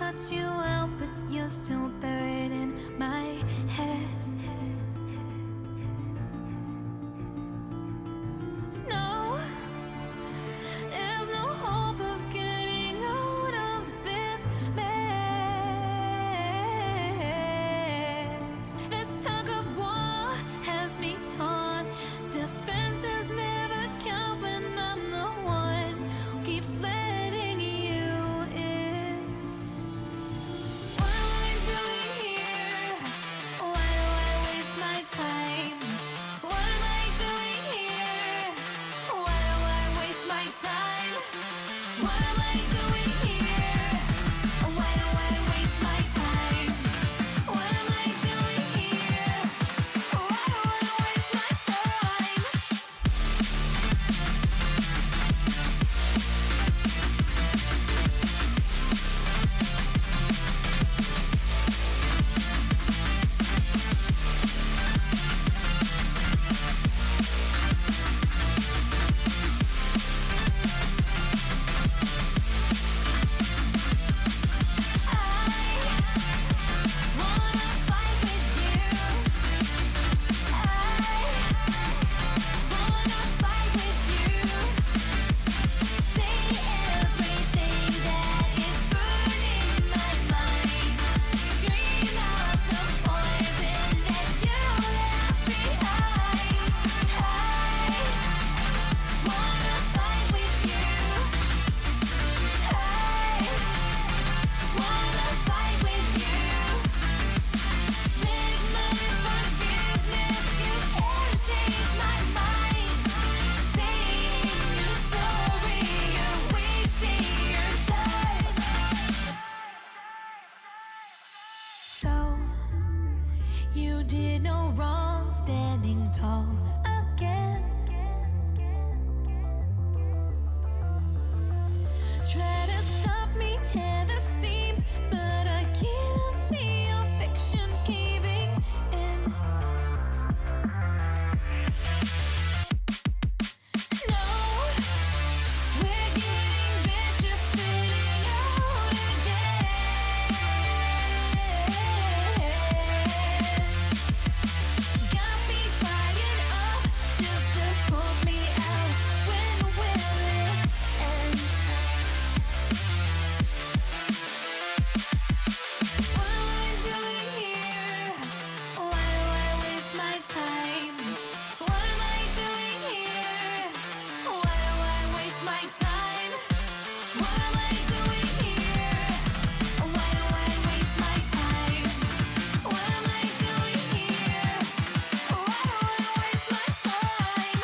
touch you out, but you're still buried in my head. No, there's no hope of getting out of this mess. This tug of war has me torn. Defenses never count when I'm the one who keeps letting you in. What am I doing here? Why do I waste my time? What am I doing here? Why do I waste my time? What am I doing here? Why do I waste my time? What am I doing here? Why do I waste my time? So, you did no wrong standing tall again. Try to stop me, tear the seams, but I can't see your fiction caving in. No, we're getting vicious, spitting out again. Got me fired up just to pull me out. When will it end? What am I doing here? Why do I waste my time? What am I doing here? Why do I waste my time? What am I doing here? Why do I waste my time? What am I doing here? Why do I waste my time?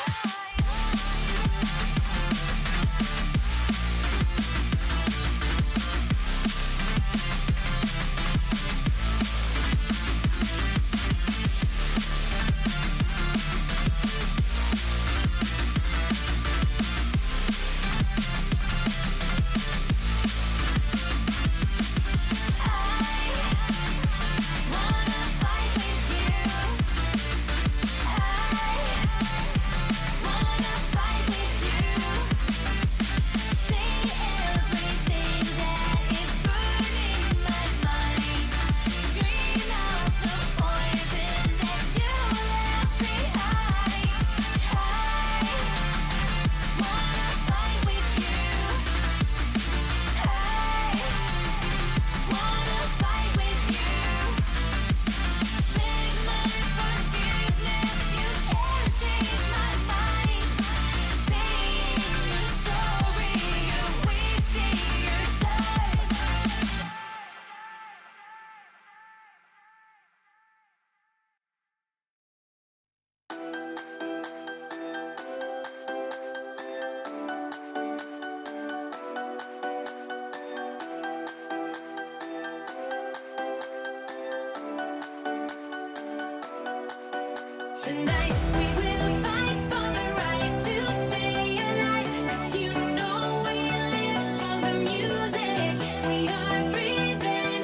Tonight we will fight for the right to stay alive, 'cause you know we live for the music. We are breathing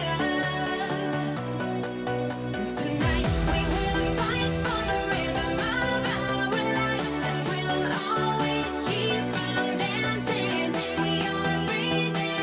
love. And tonight we will fight for the rhythm of our life, and we'll always keep on dancing. We are breathing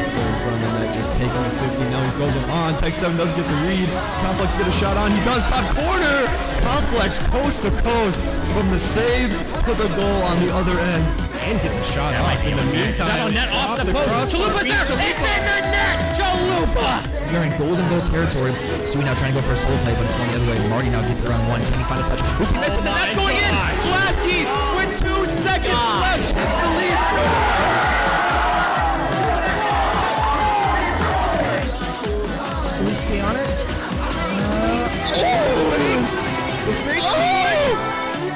Pops there in front of the net, just taking the 50. Now he throws it on. Tech 7 doesn't get the read. Complex get a shot on. He does, top corner. Complex coast to coast from the save to the goal on the other end. And gets a shot off. In the meantime, net off the post. Chalupa's there. It's in the net. Chalupa. You're in golden goal territory. Sui now trying to go for a solo play, but it's going the other way. Marty now gets it around one. Can he find a touch? He misses, and that's going in. Lasky with 2 seconds left takes the lead. Can we stay on it?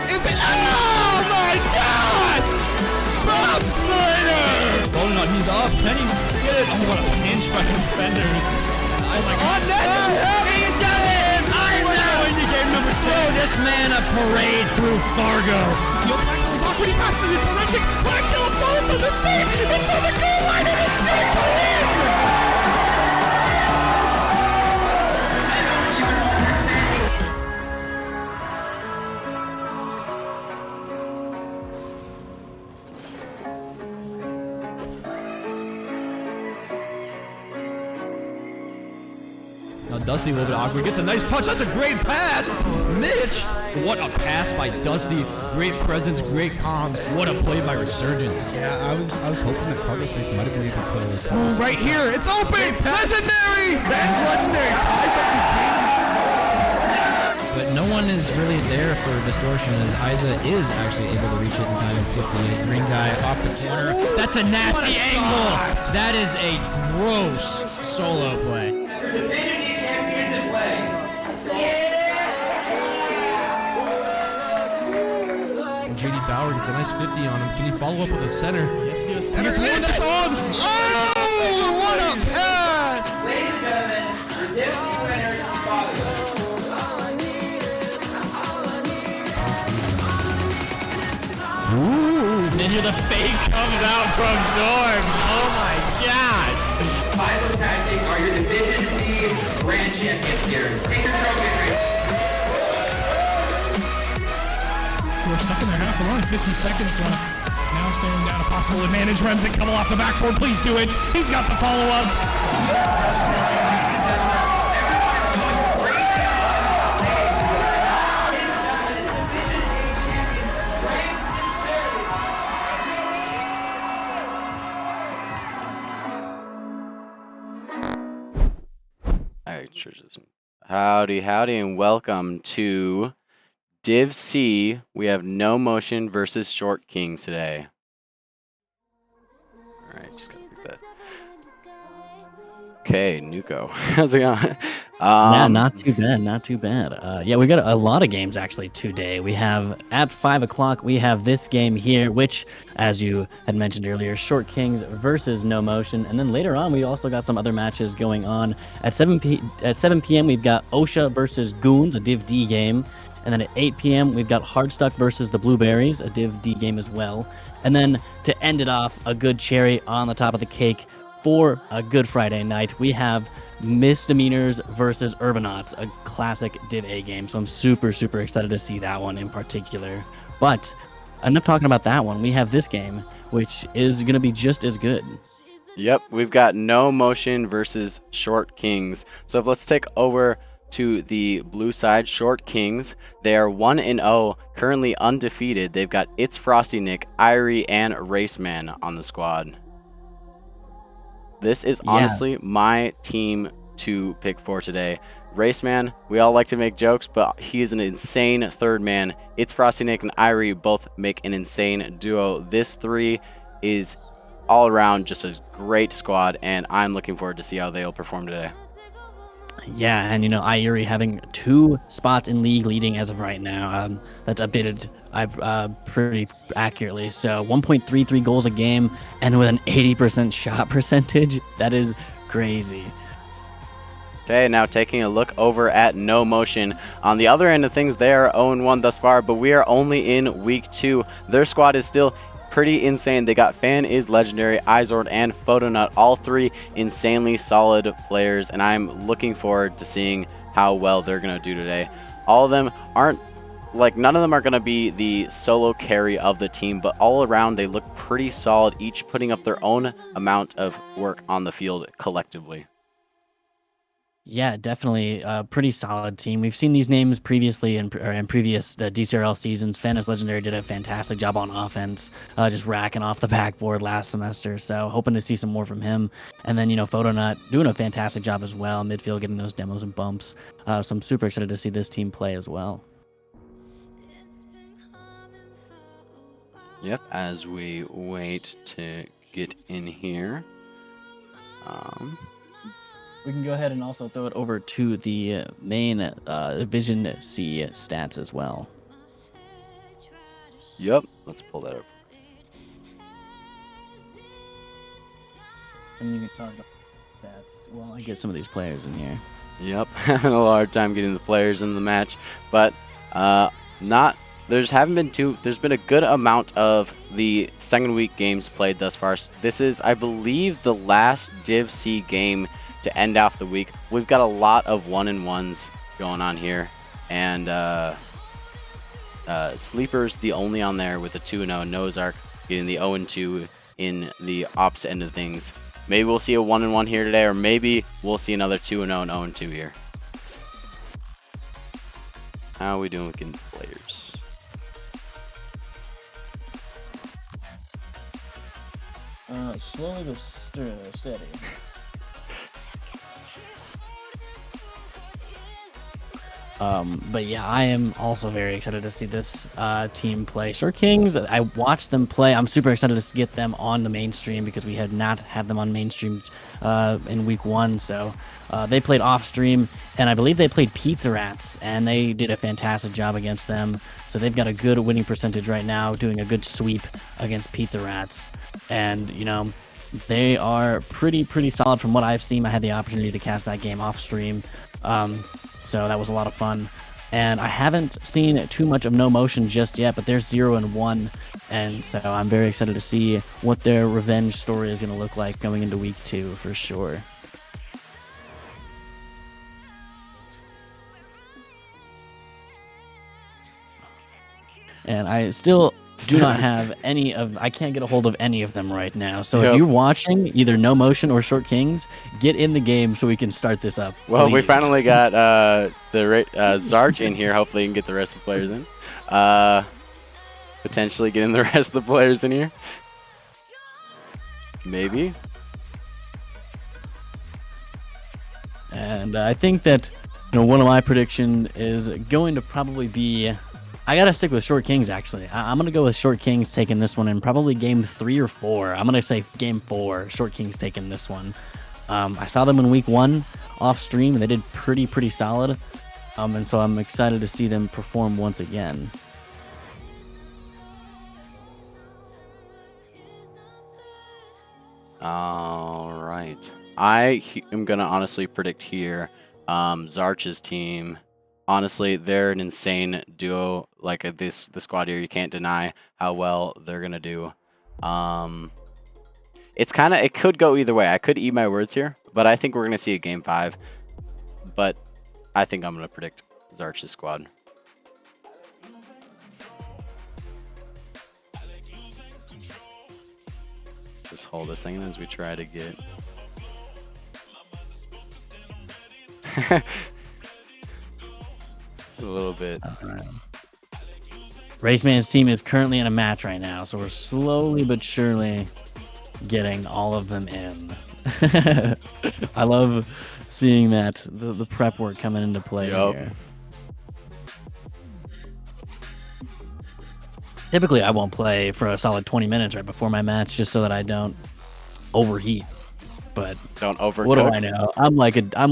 Is it? Oh my God! Bob Slater! Oh no, he's off. Can he get it? Oh, what a pinch by the defender. On net! He did it! Going to game number 6. Throw this man a parade through Fargo. Field Blackkill is off when he passes it to Rentic. Blackkill falls on the save. It's on the goal line and it's going to go in! Now Dusty a little bit awkward, gets a nice touch, that's a great pass! Mitch! What a pass by Dusty, great presence, great comms, what a play by Resurgence. Yeah, I was hoping that Cargo Space might have been able to... Oh, right here, it's open! Legendary! That's legendary, ties up the game. But no one is really there for Distortion as Isa is actually able to reach it in time in 58. Green guy off the corner. That's a nasty angle! That is a gross solo play. JD Bauer gets a nice 50 on him. Can he follow up with a center? Yes, he does. Center. He gets one that's on! Oh, what a pass! Ladies and gentlemen, your Dipsy winners, Father. And here the fake comes out from Dorm. Oh my God. Philo Tactics are your Division C grand champions here. Take your trophy. We're stuck in their half alone, 50 seconds left. Now staring down a possible advantage. Remzik coming off the backboard. Please do it. He's got the follow-up. Alright, churches. Howdy, and welcome to Div C. We have No Motion versus Short Kings today. Alright, just gotta fix that. Okay, Nuko. How's it going? Yeah, not too bad. Yeah, we got a lot of games actually today. We have at 5 o'clock, we have this game here, which, as you had mentioned earlier, Short Kings versus No Motion. And then later on, we also got some other matches going on. At 7 p.m., we've got OSHA versus Goons, a Div D game. And then at 8 p.m., we've got Hardstuck versus the Blueberries, a Div D game as well. And then to end it off, a good cherry on the top of the cake for a good Friday night, we have Misdemeanors versus Urbanauts, a classic Div A game. So I'm super excited to see that one in particular. But enough talking about that one. We have this game, which is going to be just as good. Yep, we've got No Motion versus Short Kings. So let's take over to the blue side, Short Kings. They are 1-0, currently undefeated. They've got It's Frosty Nick, Irie, and Raceman on the squad. This is honestly my team to pick for today. Raceman, we all like to make jokes, but he is an insane third man. It's Frosty Nick and Irie both make an insane duo. This three is all around just a great squad, and I'm looking forward to see how they'll perform today. Yeah, and Irie having 2 spots in league leading as of right now. That's updated pretty accurately. So 1.33 goals a game, and with an 80% shot percentage. That is crazy. Okay, now taking a look over at No Motion. On the other end of things, they are 0-1 thus far, but we are only in week 2. Their squad is still pretty insane. They got Fan is Legendary, Izord, and Photonut, all 3 insanely solid players, and I'm looking forward to seeing how well they're going to do today. All of them aren't like none of them are going to be the solo carry of the team, but all around they look pretty solid, each putting up their own amount of work on the field collectively. Yeah, definitely a pretty solid team. We've seen these names previously in previous DCRL seasons. Fantas Legendary did a fantastic job on offense, just racking off the backboard last semester. So hoping to see some more from him. And then, Photonut doing a fantastic job as well. Midfield getting those demos and bumps. So I'm super excited to see this team play as well. Yep, as we wait to get in here. We can go ahead and also throw it over to the main Division C stats as well. Yep, let's pull that up. And you can talk about stats. Well, I get some of these players in here. Yep, having a hard time getting the players in the match, but there's been a good amount of the second week games played thus far. This is, I believe, the last Div C game to end off the week. We've got a lot of 1-1s going on here, and Sleeper's the only on there with a 2-0. Nozark getting the 0-2 in the opposite end of things. Maybe we'll see a 1-1 here today, or maybe we'll see another 2-0 and 0-2 here. How are we doing with getting players? Slowly but steady. But yeah, I am also very excited to see this team play. Short Kings, I watched them play. I'm super excited to get them on the mainstream because we had not had them on mainstream in week 1. So they played off stream, and I believe they played Pizza Rats, and they did a fantastic job against them. So they've got a good winning percentage right now, doing a good sweep against Pizza Rats. And, they are pretty solid from what I've seen. I had the opportunity to cast that game off stream. So that was a lot of fun. And I haven't seen too much of No Motion just yet, but they're 0-1. And so I'm very excited to see what their revenge story is going to look like going into week 2 for sure. And I still do not have I can't get a hold of any of them right now. So if you're watching either No Motion or Short Kings, get in the game so we can start this up. Well, we please. finally got Zarch in here. Hopefully, you can get the rest of the players in. Potentially getting the rest of the players in here. Maybe. And I think that one of my prediction is going to probably be. I gotta stick with Short Kings, actually. I'm gonna go with Short Kings taking this one in probably game 3 or 4. I'm gonna say game 4. Short Kings taking this one. I saw them in week 1 off stream, and they did pretty solid. And so I'm excited to see them perform once again. All right. I am gonna honestly predict here, Zarch's team. Honestly, they're an insane duo. Like the squad here, you can't deny how well they're gonna do. It could go either way. I could eat my words here, but I think we're gonna see a game 5. But I think I'm gonna predict Zarch's squad. Just hold this thing as we try to get. A little bit. Right. Raceman's team is currently in a match right now, so we're slowly but surely getting all of them in. I love seeing that, the prep work coming into play here. Typically, I won't play for a solid 20 minutes right before my match just so that I don't overheat. But don't overcook. What do I know? I'm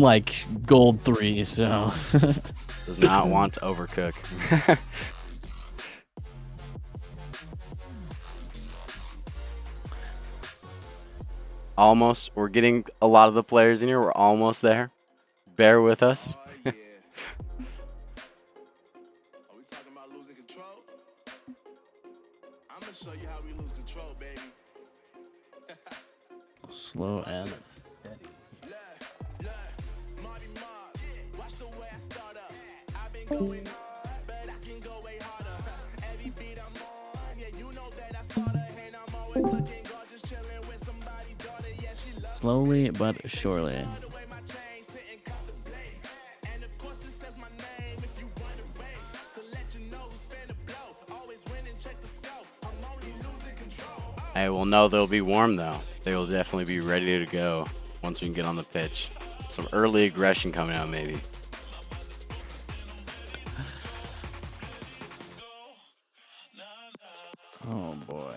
like gold 3, so does not want to overcook. Almost. We're getting a lot of the players in here. We're almost there. Bear with us. Slow and steady. slowly but surely. I will know they'll be warm though. They will definitely be ready to go once we can get on the pitch. Some early aggression coming out maybe. Oh boy.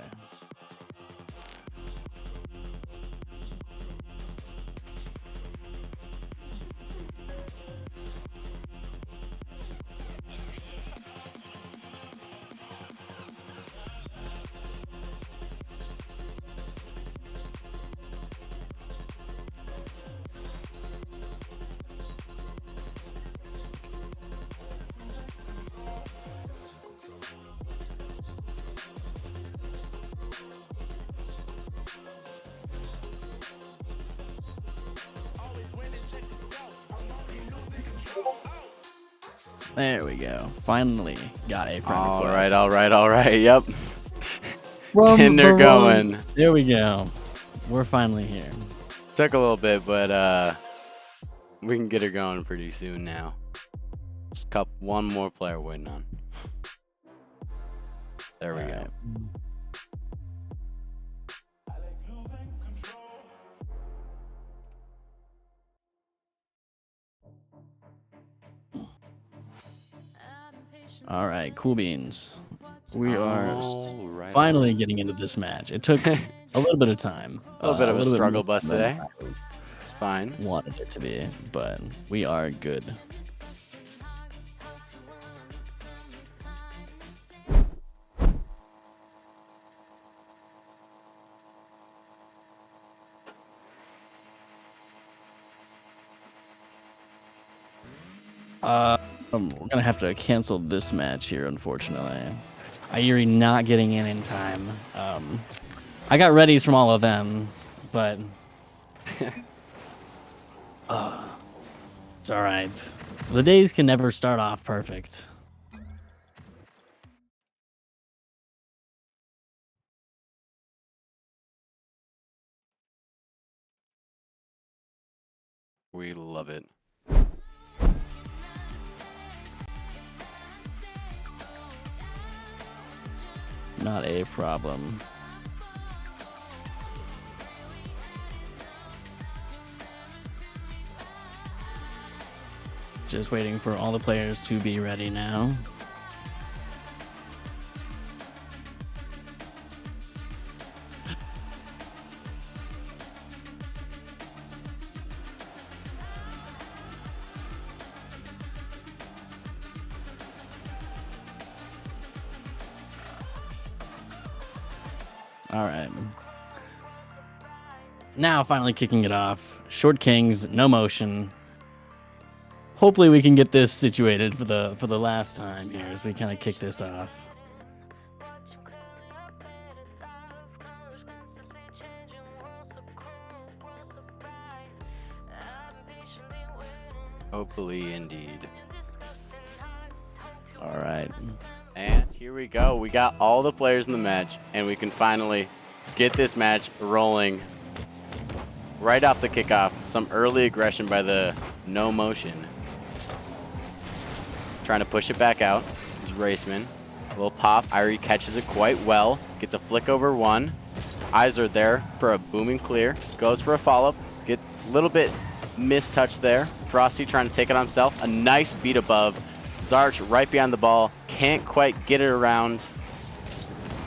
There we go. Finally got a friend request. All right. Yep. From And they're the going. road. There we go. We're finally here. Took a little bit, but we can get her going pretty soon now. Just one more player waiting on. There we go. All right, cool beans. We are Alright. finally getting into this match. It took a little bit of time. A little bit of a little struggle more bus than today. I It's fine. wanted it to be, but we are good. We're gonna have to cancel this match here, unfortunately. Ayuri not getting in time. I got readies from all of them, but it's all right. The days can never start off perfect. We love it. Not a problem. Just waiting for all the players to be ready now. All right. Now finally kicking it off. Short Kings, no motion. Hopefully we can get this situated for the last time here as we kind of kick this off. Hopefully, indeed. All right. And here we go. We got all the players in the match, and we can finally get this match rolling. Right off the kickoff, some early aggression by the no motion. Trying to push it back out. This is Raceman. A little pop. Irie catches it quite well. Gets a flick over one. Eyes are there for a booming clear. Goes for a follow-up. Get a little bit mistouch there. Frosty trying to take it on himself. A nice beat above. Zarch right behind the ball. Can't quite get it around.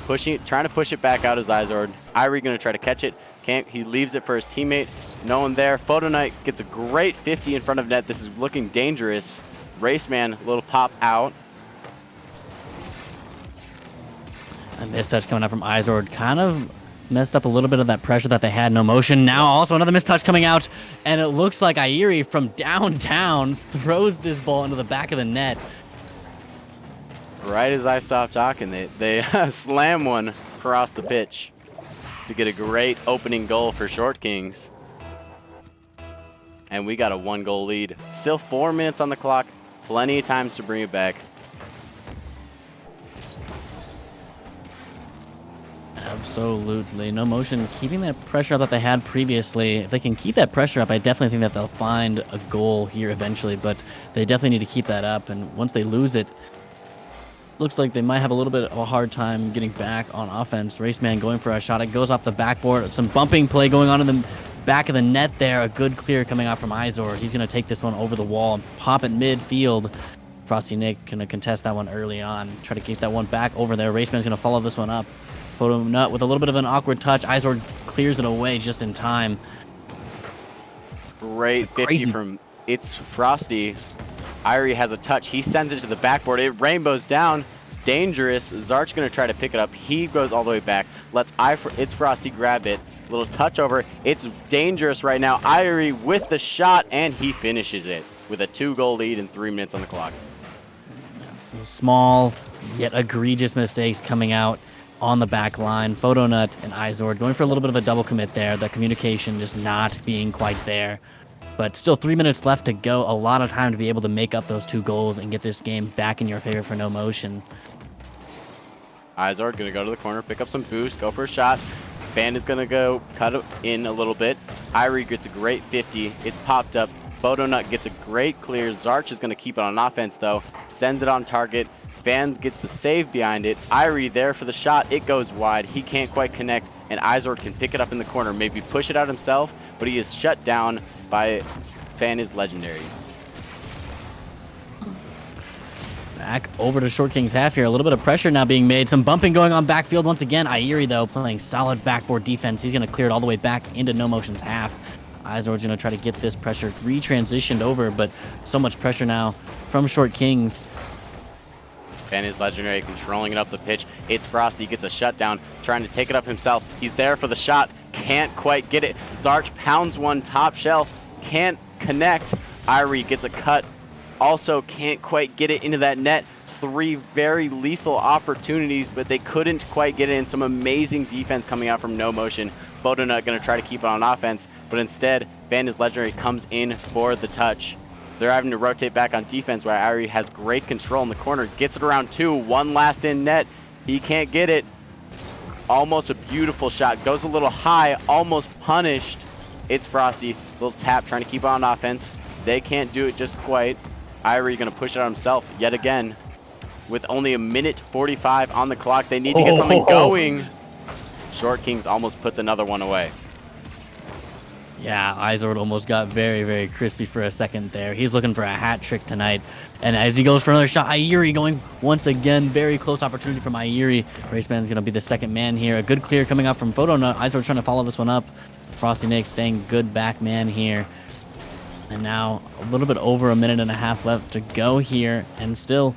Trying to push it back out as Izord. Irie going to try to catch it. Can't. He leaves it for his teammate. No one there. Photo Knight gets a great 50 in front of net. This is looking dangerous. Raceman, a little pop out. And mistouch coming out from Izord kind of messed up a little bit of that pressure that they had. No motion. Now also another mistouch coming out. And it looks like Ayuri from downtown throws this ball into the back of the net. Right as I stop talking, they slam one across the pitch to get a great opening goal for Short Kings. And we got a 1-goal lead. Still 4 minutes on the clock. Plenty of times to bring it back. Absolutely. No motion, keeping that pressure up that they had previously. If they can keep that pressure up, I definitely think that they'll find a goal here eventually, but they definitely need to keep that up. And once they lose it, looks like they might have a little bit of a hard time getting back on offense. Raceman going for a shot. It goes off the backboard. Some bumping play going on in the back of the net there. A good clear coming out from Izord. He's going to take this one over the wall and pop it midfield. Frosty Nick going to contest that one early on. Try to keep that one back over there. Raceman's going to follow this one up. Photo Nut with a little bit of an awkward touch. Izord clears it away just in time. Great 50 Crazy. from It's Frosty. Irie has a touch. He sends it to the backboard. It rainbows down. It's dangerous. Zart's going to try to pick it up. He goes all the way back. Lets It's Frosty grab it. Little touch over. It's dangerous right now. Irie with the shot, and he finishes it with a 2-goal lead and 3 minutes on the clock. Some small yet egregious mistakes coming out on the back line. Photonut and Izord going for a little bit of a double commit there. The communication just not being quite there. But still 3 minutes left to go. A lot of time to be able to make up those 2 goals and get this game back in your favor for no motion. Izord going to go to the corner, pick up some boost, go for a shot. Fan is going to go cut it in a little bit. Irie gets a great 50. It's popped up. Photonut gets a great clear. Zarch is going to keep it on offense, though. Sends it on target. Fans gets the save behind it. Irie there for the shot. It goes wide. He can't quite connect, and Izord can pick it up in the corner. Maybe push it out himself, but he is shut down by Fan is legendary. Back over to Short Kings half here. A little bit of pressure now being made. Some bumping going on backfield once again. Irie, though, playing solid backboard defense. He's going to clear it all the way back into No Motion's half. Izord's going to try to get this pressure retransitioned over, but so much pressure now from Short Kings. Fan is legendary, controlling it up the pitch. It's Frosty, gets a shutdown, trying to take it up himself. He's there for the shot, can't quite get it. Zarch pounds one top shelf, can't connect. Irie gets a cut, also can't quite get it into that net. 3 very lethal opportunities, but they couldn't quite get it in. Some amazing defense coming out from No Motion. Photonut going to try to keep it on offense, but instead, Fan is legendary comes in for the touch. They're having to rotate back on defense where Irie has great control in the corner. Gets it around 2. One last in net. He can't get it. Almost a beautiful shot. Goes a little high. Almost punished. It's Frosty. Little tap trying to keep it on offense. They can't do it just quite. Irie going to push it out himself yet again. With only 1:45 on the clock. They need to get something going. Short Kings almost puts another one away. Yeah, Izord almost got very, very crispy for a second there. He's looking for a hat trick tonight. And as he goes for another shot, Irie going once again. Very close opportunity from Irie. Raceman's going to be the second man here. A good clear coming up from Photonut. Izord trying to follow this one up. Frosty Nick staying good back man here. And now a little bit over 1.5 minutes left to go here. And still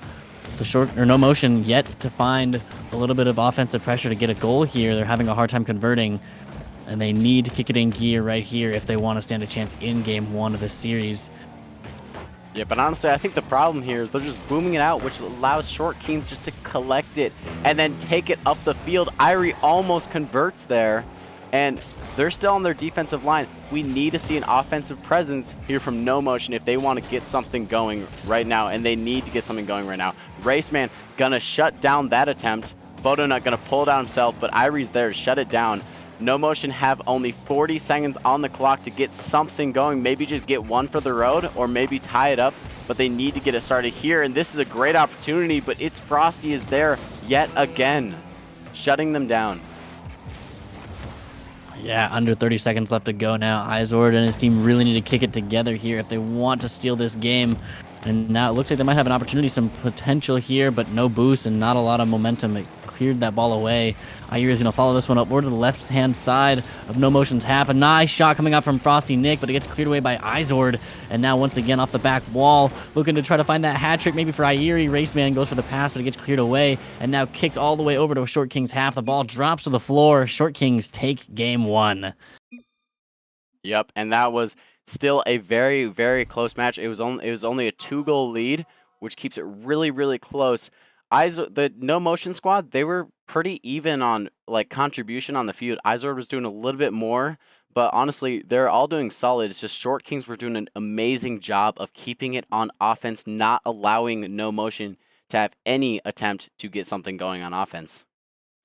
No Motion yet to find a little bit of offensive pressure to get a goal here. They're having a hard time converting. And they need to kick it in gear right here if they want to stand a chance in Game 1 of this series. Yeah, but honestly, I think the problem here is they're just booming it out, which allows Short Kings just to collect it and then take it up the field. Irie almost converts there, and they're still on their defensive line. We need to see an offensive presence here from No Motion if they want to get something going right now, and they need to get something going right now. Raceman gonna shut down that attempt. Photonut gonna pull it out himself, but Irie's there to shut it down. No Motion have only 40 seconds on the clock to get something going. Maybe just get one for the road or maybe tie it up, but they need to get it started here. And this is a great opportunity, but It's Frosty is there yet again, shutting them down. Yeah, under 30 seconds left to go now. Izord and his team really need to kick it together here if they want to steal this game. And now it looks like they might have an opportunity, some potential here, but no boost and not a lot of momentum. It cleared that ball away. Irie is going to follow this one up over to the left-hand side of No Motion's half. A nice shot coming out from Frosty Nick, but it gets cleared away by Izord. And now once again off the back wall, looking to try to find that hat trick maybe for Irie. Raceman goes for the pass, but it gets cleared away. And now kicked all the way over to Short Kings half. The ball drops to the floor. Short Kings take Game 1. Yep, and that was still a very, very close match. It was only a 2-goal lead, which keeps it really, really close. The No Motion squad, they were pretty even on like contribution on the field. Izord was doing a little bit more, but honestly, they're all doing solid. It's just Short Kings were doing an amazing job of keeping it on offense, not allowing No Motion to have any attempt to get something going on offense.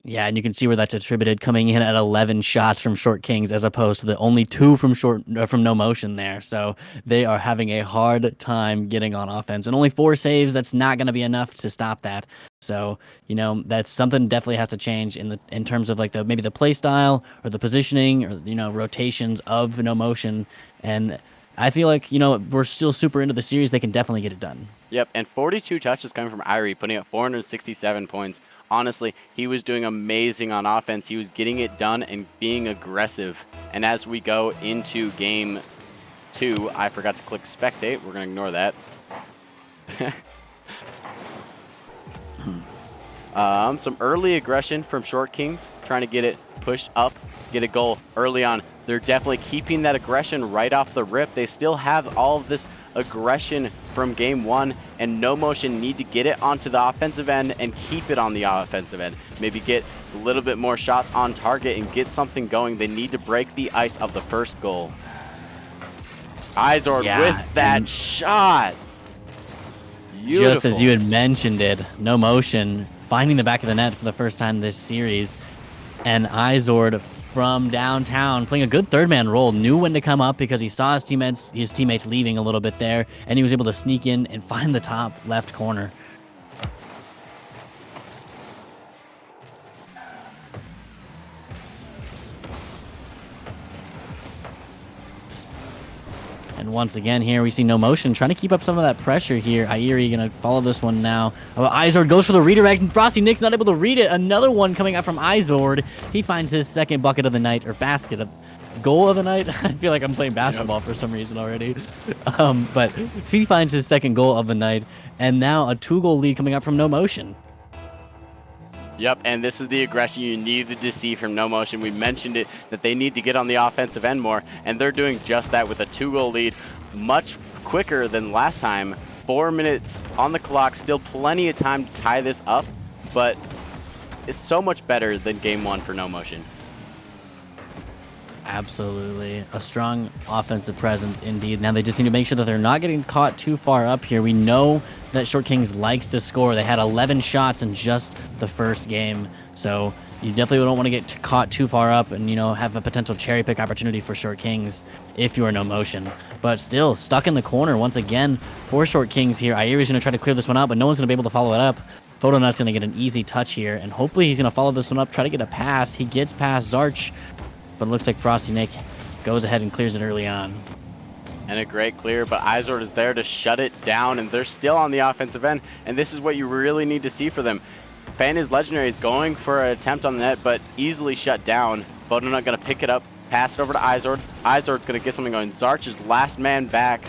Yeah, and you can see where that's attributed, coming in at 11 shots from Short Kings as opposed to the only 2 from No Motion there. So they are having a hard time getting on offense, and only 4 saves. That's not going to be enough to stop that. So that's something definitely has to change in terms of like maybe the play style or the positioning or rotations of No Motion. And I feel like we're still super into the series. They can definitely get it done. Yep, and 42 touches coming from Irie, putting up 467 points. Honestly, he was doing amazing on offense. He was getting it done and being aggressive. And as we go into game 2, I forgot to click spectate. We're going to ignore that. Some early aggression from Short Kings, trying to get it pushed up, get a goal early on. They're definitely keeping that aggression right off the rip. They still have all of this aggression from game 1, and No Motion need to get it onto the offensive end and keep it on the offensive end. Maybe get a little bit more shots on target and get something going. They need to break the ice of the first goal. Izord with that shot. Beautiful. Just as you had mentioned it, No Motion finding the back of the net for the first time this series, and Izord from downtown playing a good third man role, knew when to come up because he saw his teammates leaving a little bit there, and he was able to sneak in and find the top left corner. And once again here, we see No Motion trying to keep up some of that pressure here. Irie going to follow this one now. Izord goes for the redirect, and Frosty Nick's not able to read it. Another one coming out from Izord. He finds his second bucket of the night, or goal of the night. I feel like I'm playing basketball for some reason already. But he finds his second goal of the night, and now a 2-goal lead coming out from No Motion. Yep, and this is the aggression you needed to see from No Motion. We mentioned it, that they need to get on the offensive end more, and they're doing just that with a 2-goal lead, much quicker than last time. 4 minutes on the clock, still plenty of time to tie this up, but it's so much better than game 1 for No Motion. Absolutely. A strong offensive presence indeed. Now they just need to make sure that they're not getting caught too far up here. We know that Short Kings likes to score. They had 11 shots in just the first game. So you definitely don't want to get caught too far up and, have a potential cherry pick opportunity for Short Kings if you are No Motion. But still, stuck in the corner once again for Short Kings here. Airi's going to try to clear this one out, but no one's going to be able to follow it up. Photonut's going to get an easy touch here, and hopefully he's going to follow this one up, try to get a pass. He gets past Zarch, but it looks like Frosty Nick goes ahead and clears it early on. And a great clear, but Izord is there to shut it down, and they're still on the offensive end, and this is what you really need to see for them. Fan is Legendary is going for an attempt on the net, but easily shut down. Photonut going to pick it up, pass it over to Izord. Izord's going to get something going. Zarch is last man back.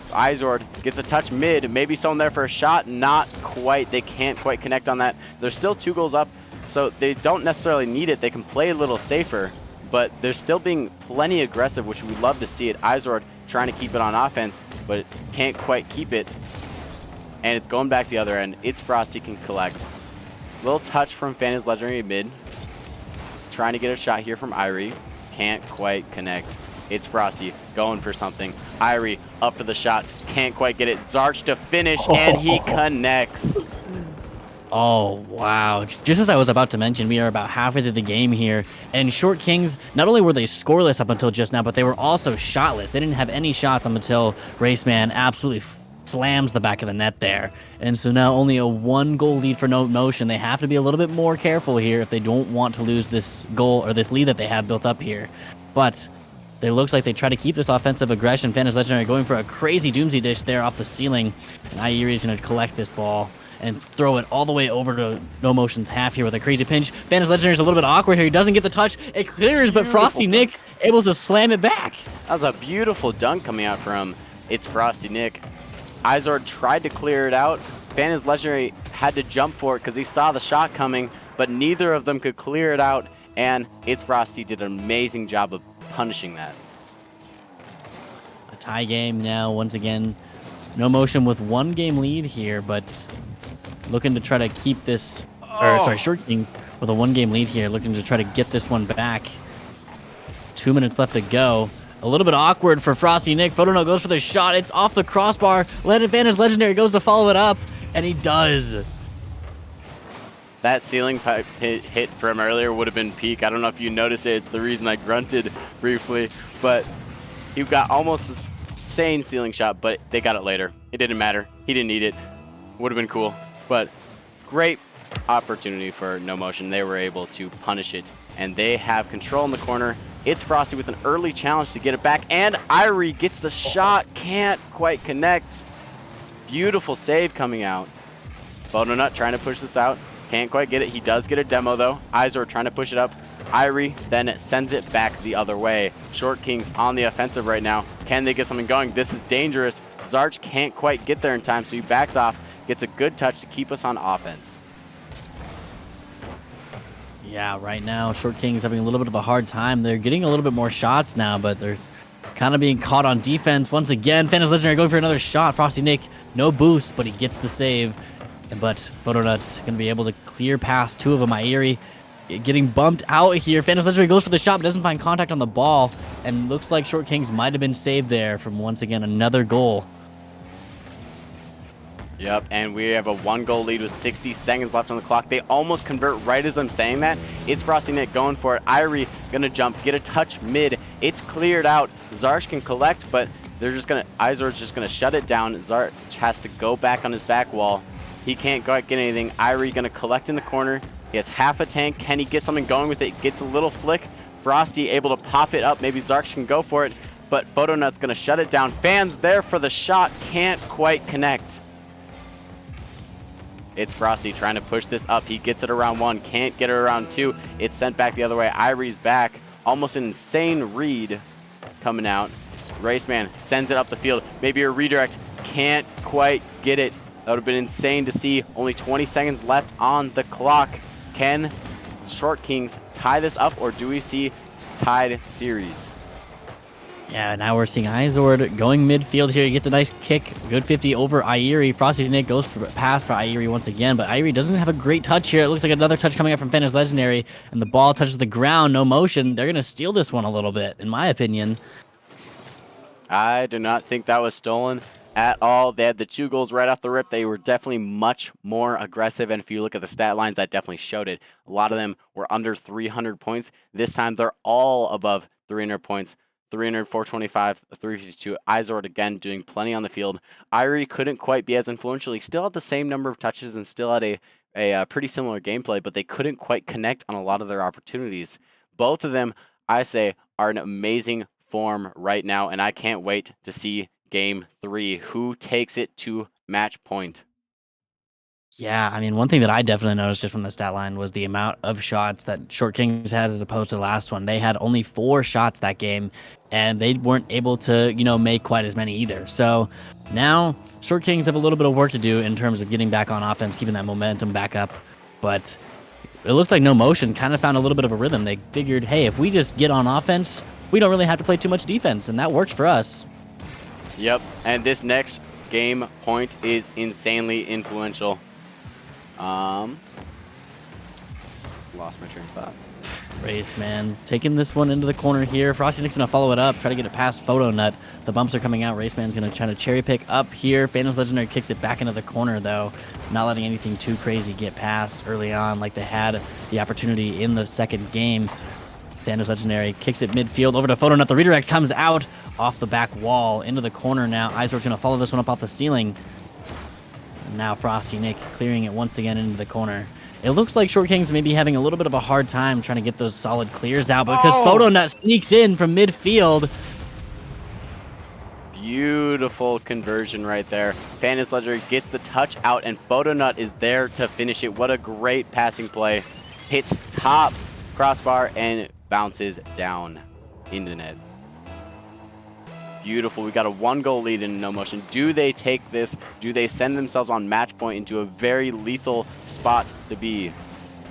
Izord gets a touch mid, maybe someone there for a shot, not quite. They can't quite connect on that. They're still 2 goals up, so they don't necessarily need it. They can play a little safer, but they're still being plenty aggressive, which we love to see it. Izord trying to keep it on offense, but can't quite keep it. And it's going back the other end. It's Frosty can collect. Little touch from Fan is Legendary mid. Trying to get a shot here from Irie. Can't quite connect. It's Frosty going for something. Irie up for the shot. Can't quite get it. Zarch to finish, and he connects. Oh, wow. Just as I was about to mention, we are about halfway through the game here, and Short Kings, not only were they scoreless up until just now, but they were also shotless. They didn't have any shots up until Raceman absolutely slams the back of the net there. And so now only a 1-goal lead for No Motion. They have to be a little bit more careful here if they don't want to lose this goal or this lead that they have built up here. But it looks like they try to keep this offensive aggression. Fan is Legendary going for a crazy doomsday dish there off the ceiling, and Irie is going to collect this ball and throw it all the way over to No Motion's half here with a crazy pinch. Fan is Legendary is a little bit awkward here. He doesn't get the touch. It clears, but Frosty Nick able to slam it back. That was a beautiful dunk coming out from It's Frosty Nick. Izord tried to clear it out. Fan is Legendary had to jump for it because he saw the shot coming, but neither of them could clear it out, and It's Frosty did an amazing job of punishing that. A tie game now, once again. No Motion with 1-game lead here, but looking to try to keep this, Short Kings with a 1-game lead here, looking to try to get this one back. 2 minutes left to go. A little bit awkward for Frosty Nick. Photonut goes for the shot. It's off the crossbar. Fan is Legendary goes to follow it up, and he does. That ceiling pipe hit from earlier would have been peak. I don't know if you noticed it. It's the reason I grunted briefly. But he got almost a insane ceiling shot, but they got it later. It didn't matter. He didn't need it. Would have been cool. But great opportunity for No Motion. They were able to punish it. And they have control in the corner. It's Frosty with an early challenge to get it back. And Irie gets the shot. Can't quite connect. Beautiful save coming out. Photonnut trying to push this out. Can't quite get it. He does get a demo, though. Izor trying to push it up. Irie then sends it back the other way. Short Kings on the offensive right now. Can they get something going? This is dangerous. Zarch can't quite get there in time, so he backs off. Gets a good touch to keep us on offense. Yeah, right now, Short King's having a little bit of a hard time. They're getting a little bit more shots now, but they're kind of being caught on defense. Once again, Phantom's Legendary going for another shot. Frosty Nick, no boost, but he gets the save. But Photonnut's going to be able to clear past two of them. Irie getting bumped out here. Phantom's Legendary goes for the shot, but doesn't find contact on the ball. And looks like Short Kings might have been saved there from, once again, another goal. Yep, and we have a 1-goal lead with 60 seconds left on the clock. They almost convert right as I'm saying that. It's Frosty Nick going for it. Irie gonna jump, get a touch mid. It's cleared out. Zarch can collect, but Izor's just gonna shut it down. Zarch has to go back on his back wall. He can't get anything. Irie gonna collect in the corner. He has half a tank. Can he get something going with it? Gets a little flick. Frosty able to pop it up. Maybe Zarch can go for it, but Photonnut's gonna shut it down. Fans there for the shot. Can't quite connect. It's Frosty trying to push this up. He gets it around 1, can't get it around 2. It's sent back the other way. Irie's back. Almost an insane read coming out. Raceman sends it up the field. Maybe a redirect. Can't quite get it. That would have been insane to see. Only 20 seconds left on the clock. Can Short Kings tie this up, or do we see tied series? Yeah, now we're seeing Izord going midfield here. He gets a nice kick. Good 50 over Irie. Frosty Nick goes for a pass for Irie once again, but Irie doesn't have a great touch here. It looks like another touch coming up from Phantom's Legendary, and the ball touches the ground. No motion. They're going to steal this one a little bit, in my opinion. I do not think that was stolen at all. They had the 2 goals right off the rip. They were definitely much more aggressive, and if you look at the stat lines, that definitely showed it. A lot of them were under 300 points. This time, they're all above 300 points. 300, 425, 352. Izord again doing plenty on the field. Irie couldn't quite be as influential. He still had the same number of touches and still had a pretty similar gameplay, but they couldn't quite connect on a lot of their opportunities. Both of them, I say, are in amazing form right now, and I can't wait to see Game 3. Who takes it to match point? Yeah, I mean, one thing that I definitely noticed just from the stat line was the amount of shots that Short Kings has as opposed to the last one. They had only 4 shots that game, and they weren't able to, make quite as many either. So now Short Kings have a little bit of work to do in terms of getting back on offense, keeping that momentum back up. But it looks like No Motion kind of found a little bit of a rhythm. They figured, hey, if we just get on offense, we don't really have to play too much defense, and that worked for us. Yep, and this next game point is insanely influential. Lost my train of thought. Race, man. Taking this one into the corner here. Frosty Nick's going to follow it up, try to get it past Photonnut. The bumps are coming out. Raceman's going to try to cherry pick up here. Phantom's Legendary kicks it back into the corner, though. Not letting anything too crazy get past early on like they had the opportunity in the second game. Phantom's Legendary kicks it midfield over to Photonnut. The redirect comes out off the back wall into the corner now. Izor's going to follow this one up off the ceiling. And now Frosty Nick clearing it once again into the corner. It looks like Short Kings may be having a little bit of a hard time trying to get those solid clears out because Photonnut sneaks in from midfield. Beautiful conversion right there. Phantom's Legendary gets the touch out, and Photonnut is there to finish it. What a great passing play. Hits top crossbar and bounces down in the net. Beautiful. We got a 1-goal lead in No Motion. Do they take this? Do they send themselves on match point into a very lethal spot to be?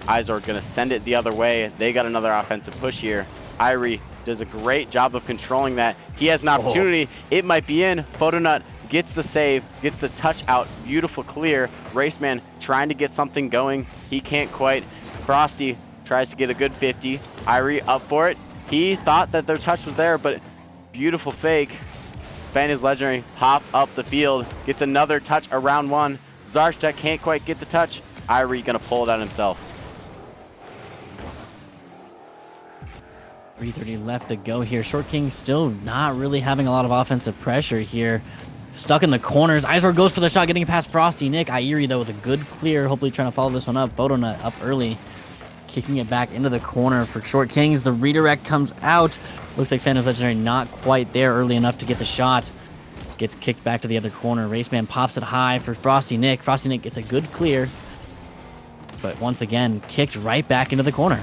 Izor gonna send it the other way. They got another offensive push here. Irie does a great job of controlling that. He has an opportunity. It might be in. Photonnut gets the save, gets the touch out. Beautiful clear. Raceman trying to get something going. He can't quite. Frosty tries to get a good 50. Irie up for it. He thought that their touch was there, but beautiful fake. Phantom's Legendary pop up the field. Gets another touch around 1. Zarchtek can't quite get the touch. Irie gonna pull it out himself. 3:30 left to go here. Short King still not really having a lot of offensive pressure here. Stuck in the corners. Izor goes for the shot, getting it past Frosty Nick. Irie, though, with a good clear. Hopefully trying to follow this one up. Photonut up early. Kicking it back into the corner for Short Kings. The redirect comes out. Looks like Phantom's Legendary not quite there early enough to get the shot. Gets kicked back to the other corner. Raceman pops it high for Frosty Nick. Frosty Nick gets a good clear. But once again, kicked right back into the corner.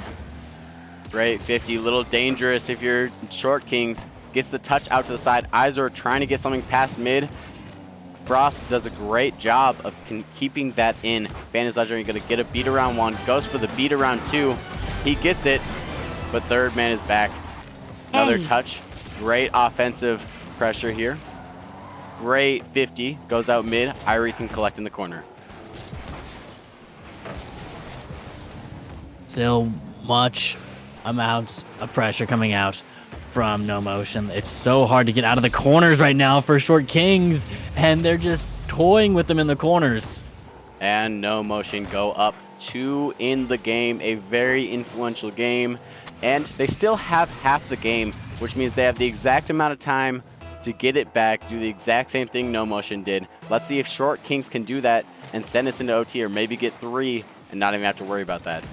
Great 50, little dangerous if you're Short Kings. Gets the touch out to the side. Izor trying to get something past mid. Frost does a great job of keeping that in. Phantom's Legendary going to get a beat around 1. Goes for the beat around 2. He gets it, but third man is back. Another touch. Great offensive pressure here. Great 50. Goes out mid. Irie can collect in the corner. Still much amounts of pressure coming out from No Motion. It's so hard to get out of the corners right now for Short Kings, and they're just toying with them in the corners. And No Motion go up 2 in the game, a very influential game, and they still have half the game, which means they have the exact amount of time to get it back, do the exact same thing No Motion did. Let's see if Short Kings can do that and send us into OT, or maybe get 3 and not even have to worry about that.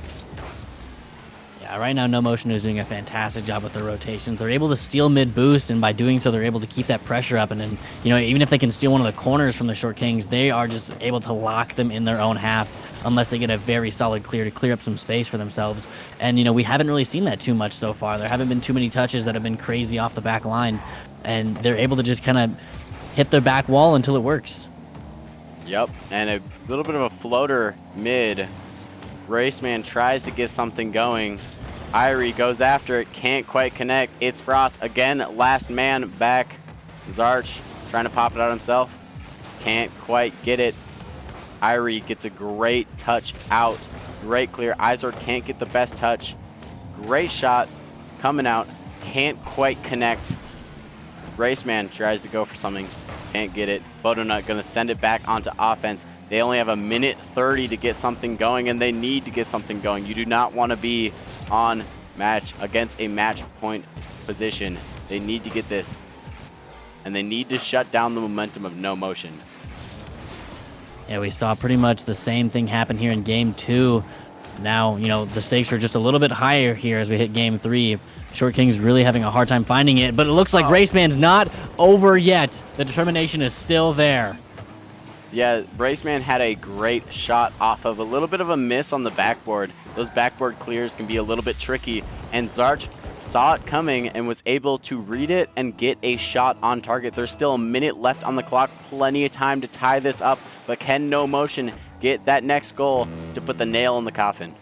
Yeah, right now No Motion is doing a fantastic job with their rotations. They're able to steal mid boost, and by doing so, they're able to keep that pressure up. And then, you know, even if they can steal one of the corners from the Short Kings, they are just able to lock them in their own half unless they get a very solid clear to clear up some space for themselves. And, you know, we haven't really seen that too much so far. There haven't been too many touches that have been crazy off the back line, and they're able to just kind of hit their back wall until it works. Yep, and a little bit of a floater mid. Raceman tries to get something going. Irie goes after it, can't quite connect. It's Frost again, last man back. Zarch trying to pop it out himself. Can't quite get it. Irie gets a great touch out. Great clear. Izor can't get the best touch. Great shot coming out. Can't quite connect. Raceman tries to go for something. Can't get it. Photonut gonna send it back onto offense. They only have a minute 30 to get something going, and they need to get something going. You do not want to be on match against a match point position. They need to get this, and they need to shut down the momentum of No Motion. Yeah, we saw pretty much the same thing happen here in game 2. Now, you know, the stakes are just a little bit higher here as we hit game 3. Short King's really having a hard time finding it, but it looks like Raceman's not over yet. The determination is still there. Yeah, Raceman had a great shot off of a little bit of a miss on the backboard. Those backboard clears can be a little bit tricky, and Zarch saw it coming and was able to read it and get a shot on target. There's still a minute left on the clock, plenty of time to tie this up, but can No Motion get that next goal to put the nail in the coffin?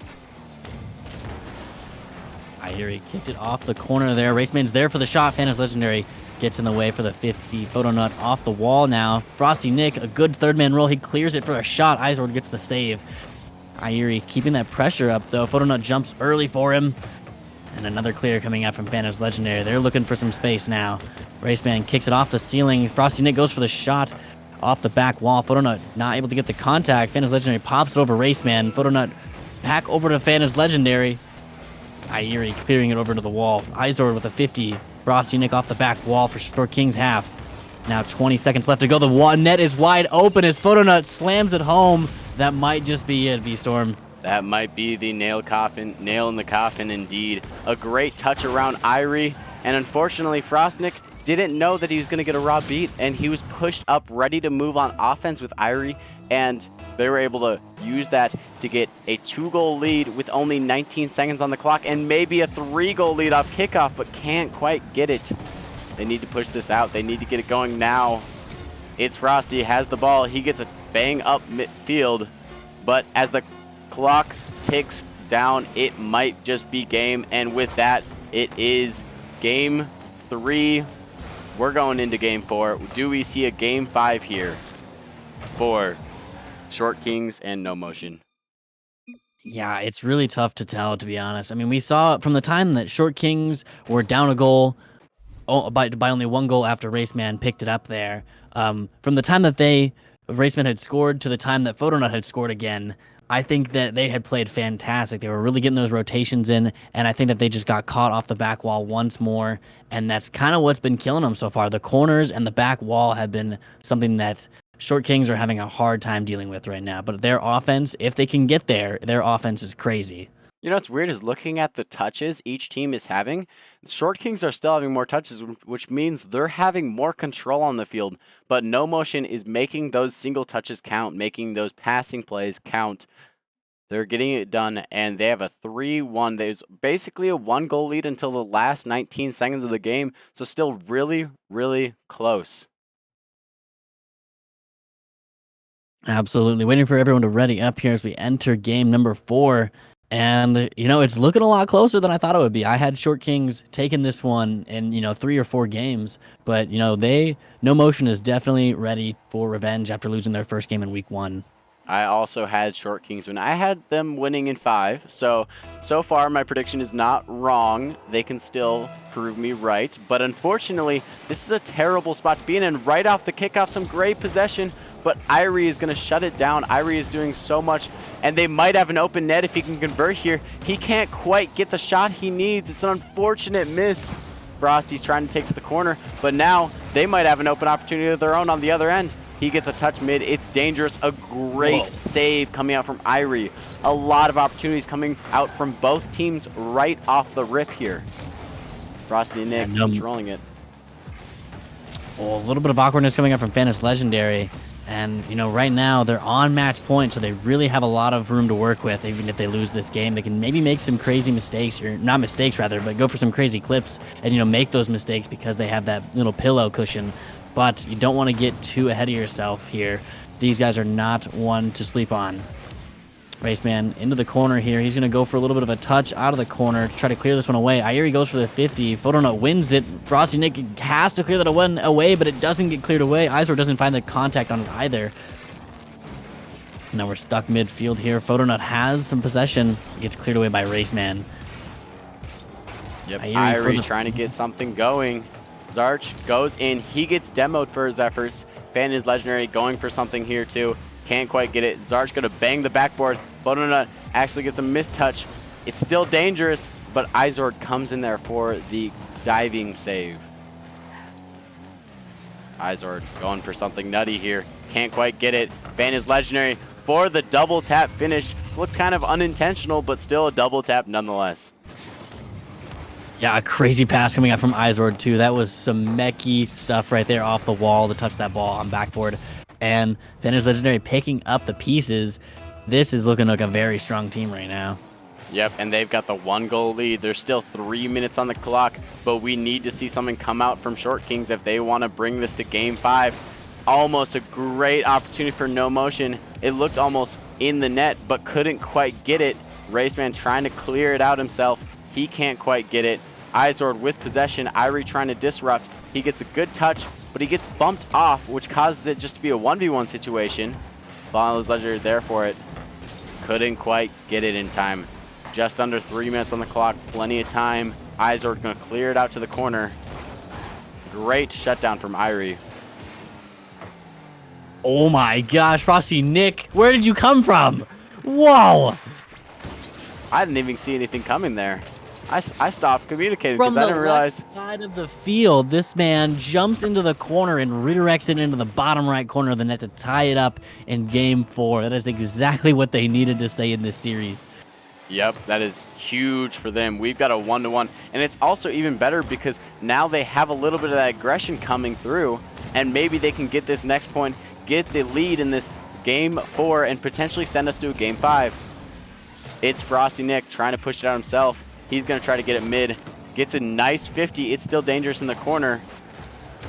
I hear he kicked it off the corner there. Raceman's there for the shot. Phantom's Legendary gets in the way for the 50. Photonut off the wall now. Frosty Nick, a good third man roll. He clears it for a shot. Izord gets the save. Irie keeping that pressure up, though. Photonut jumps early for him. And another clear coming out from Phantom's Legendary. They're looking for some space now. Raceman kicks it off the ceiling. Frosty Nick goes for the shot off the back wall. Photonut not able to get the contact. Phantom's Legendary pops it over Raceman. Photonut back over to Phantom's Legendary. Irie clearing it over to the wall. Izord with a 50. Frosty Nick off the back wall for Short King's half. Now 20 seconds left to go. The net is wide open as Photonut slams it home. That might just be it, V-Storm. That might be the nail in the coffin indeed. A great touch around Irie, and unfortunately Frostnik didn't know that he was going to get a raw beat, and he was pushed up ready to move on offense with Irie, and they were able to use that to get a 2-goal lead with only 19 seconds on the clock, and maybe a 3-goal lead off kickoff, but can't quite get it. They need to push this out. They need to get it going now. It's Frosty, has the ball. He gets a bang up midfield, but as the clock ticks down, it might just be game, and with that, it is game 3. We're going into game 4. Do we see a game 5 here for Short Kings and No Motion? Yeah, it's really tough to tell, to be honest. I mean, we saw from the time that Short Kings were down a goal by only 1 goal after Raceman picked it up there. From the time that Raceman had scored to the time that Photonut had scored again, I think that they had played fantastic. They were really getting those rotations in, and I think that they just got caught off the back wall once more, and that's kind of what's been killing them so far. The corners and the back wall have been something that Short Kings are having a hard time dealing with right now. But their offense, if they can get there, their offense is crazy. You know what's weird is looking at the touches each team is having. The Short Kings are still having more touches, which means they're having more control on the field. But No Motion is making those single touches count, making those passing plays count. They're getting it done, and they have a 3-1. There's basically a 1-goal lead until the last 19 seconds of the game, so still really, really close. Absolutely. Waiting for everyone to ready up here as we enter game number 4. And, it's looking a lot closer than I thought it would be. I had Short Kings taking this one in, 3 or 4 games. But, No Motion is definitely ready for revenge after losing their first game in week 1. I also had Short Kings win. I had them winning in 5. So far, my prediction is not wrong. They can still prove me right. But unfortunately, this is a terrible spot to be in. Right off the kickoff, some great possession. But Irie is going to shut it down. Irie is doing so much, and they might have an open net if he can convert here. He can't quite get the shot he needs. It's an unfortunate miss. Frosty's trying to take to the corner, but now they might have an open opportunity of their own on the other end. He gets a touch mid. It's dangerous. A great save coming out from Irie. A lot of opportunities coming out from both teams right off the rip here. Frosty and Nick controlling it. Oh, a little bit of awkwardness coming up from Fanus Legendary. And, right now they're on match point, so they really have a lot of room to work with. Even if they lose this game, they can maybe make some crazy mistakes, or not mistakes rather, but go for some crazy clips and, make those mistakes because they have that little pillow cushion. But you don't want to get too ahead of yourself here. These guys are not one to sleep on. Raceman into the corner here. He's going to go for a little bit of a touch out of the corner to try to clear this one away. Irie goes for the 50. Photona wins it. Frosty Nick has to clear that one away, but it doesn't get cleared away. Izor doesn't find the contact on it either. Now we're stuck midfield here. Photona has some possession. Gets cleared away by Raceman. Yep, Irie trying to get something going. Zarch goes in. He gets demoed for his efforts. Fan is Legendary going for something here too. Can't quite get it. Zarch gonna bang the backboard. Photona actually gets a mistouch. It's still dangerous, but Izord comes in there for the diving save. Izord going for something nutty here. Can't quite get it. Fan is Legendary for the double tap finish. Looks kind of unintentional, but still a double tap nonetheless. Yeah, a crazy pass coming out from Izord too. That was some mechie stuff right there off the wall to touch that ball on backboard. And Fanus Legendary picking up the pieces. This is looking like a very strong team right now. Yep, and they've got the 1-goal lead. There's still 3 minutes on the clock, but we need to see something come out from Short Kings if they want to bring this to Game 5. Almost a great opportunity for No Motion. It looked almost in the net, but couldn't quite get it. Raceman trying to clear it out himself. He can't quite get it. Izord with possession. Irie trying to disrupt. He gets a good touch, but he gets bumped off, which causes it just to be a 1v1 situation. Fanus Legendary there for it. Couldn't quite get it in time. Just under 3 minutes on the clock. Plenty of time. Izord going to clear it out to the corner. Great shutdown from Irie. Oh my gosh, Frosty Nick, where did you come from? Whoa! I didn't even see anything coming there. I stopped communicating because I didn't realize. From the left side of the field, this man jumps into the corner and redirects it into the bottom right corner of the net to tie it up in Game 4. That is exactly what they needed to say in this series. Yep, that is huge for them. We've got a 1-1, and it's also even better because now they have a little bit of that aggression coming through, and maybe they can get this next point, get the lead in this Game 4, and potentially send us to a Game 5. It's Frosty Nick trying to push it out himself. He's going to try to get it mid. Gets a nice 50. It's still dangerous in the corner.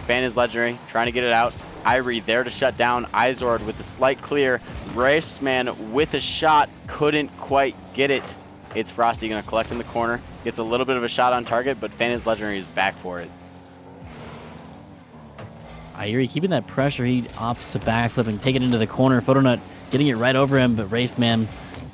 Fan is Legendary trying to get it out. Irie there to shut down. Izord with the slight clear. Raceman with a shot. Couldn't quite get it. It's Frosty going to collect in the corner. Gets a little bit of a shot on target, but Fan is Legendary is back for it. Irie keeping that pressure. He opts to backflip and take it into the corner. Photona getting it right over him, but Raceman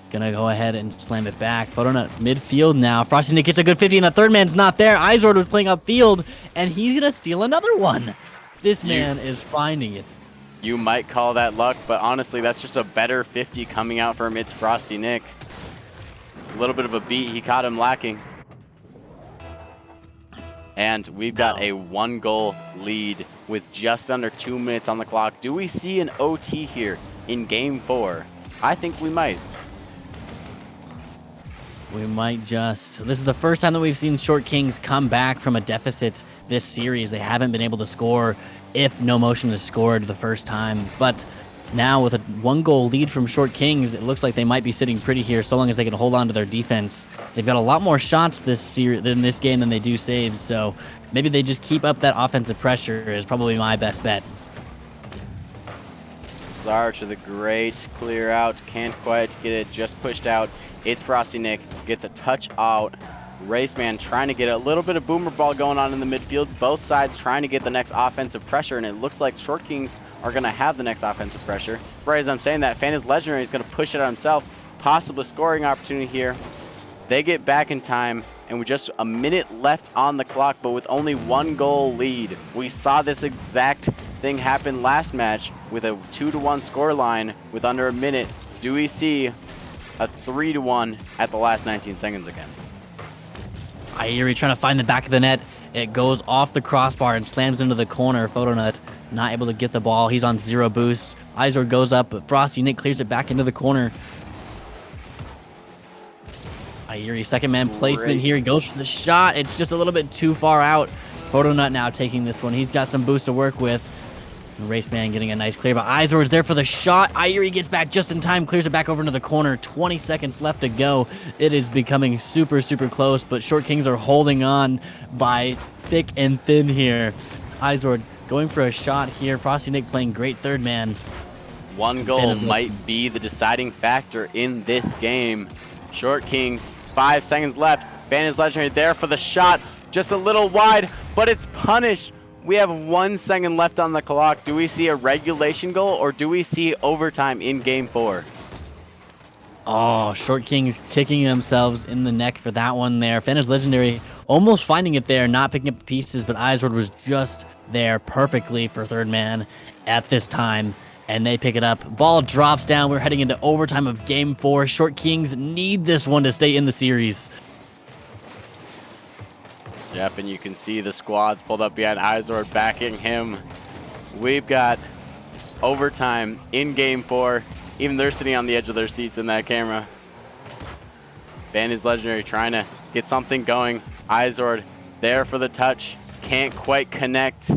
gonna go ahead and slam it back. Photona midfield now. Frosty Nick gets a good 50, and the third man's not there. Izord was playing upfield, and he's gonna steal another one. This man is finding it. You might call that luck, but honestly, that's just a better 50 coming out from It's Frosty Nick. A little bit of a beat. He caught him lacking. And we've got a 1-goal lead with just under 2 minutes on the clock. Do we see an OT here in game 4? I think we might. We might just. This is the first time that we've seen Short Kings come back from a deficit this series. They haven't been able to score if No Motion has scored the first time. But now with a 1-goal lead from Short Kings, it looks like they might be sitting pretty here so long as they can hold on to their defense. They've got a lot more shots in this game than they do saves, so maybe they just keep up that offensive pressure is probably my best bet. Zarch with a great clear out. Can't quite get it, just pushed out. It's Frosty Nick, gets a touch out. Raceman trying to get a little bit of boomer ball going on in the midfield. Both sides trying to get the next offensive pressure, and it looks like Short Kings are going to have the next offensive pressure. Right as I'm saying that, Fan is Legendary is going to push it out himself. Possible scoring opportunity here. They get back in time, and with just a minute left on the clock, but with only 1-goal lead. We saw this exact thing happen last match with a 2-1 score line with under a minute. Do we see a 3-1 at the last 19 seconds again? Airi trying to find the back of the net. It goes off the crossbar and slams into the corner. Photonut not able to get the ball. He's on 0 boost. Izor goes up, but Frosty Nick clears it back into the corner. Airi, second man placement here. He goes for the shot. It's just a little bit too far out. Photonut now taking this one. He's got some boost to work with. Raceman getting a nice clear, but Izor is there for the shot. Airi gets back just in time, clears it back over into the corner. 20 seconds left to go. It is becoming super, super close, but Short Kings are holding on by thick and thin here. Izor going for a shot here. Frosty Nick playing great third man. 1 goal might be the deciding factor in this game. Short Kings, 5 seconds left. Fan is Legendary there for the shot. Just a little wide, but it's punished. We have 1 second left on the clock. Do we see a regulation goal or do we see overtime in game 4? Oh, Short Kings kicking themselves in the neck for that one there. Fan is Legendary almost finding it there, not picking up the pieces, but Izord was just there perfectly for third man at this time. And they pick it up. Ball drops down. We're heading into overtime of game 4. Short Kings need this one to stay in the series. Yep, and you can see the squads pulled up behind Izord backing him. We've got overtime in game 4. Even they're sitting on the edge of their seats in that camera. Fan is Legendary trying to get something going. Izord there for the touch. Can't quite connect.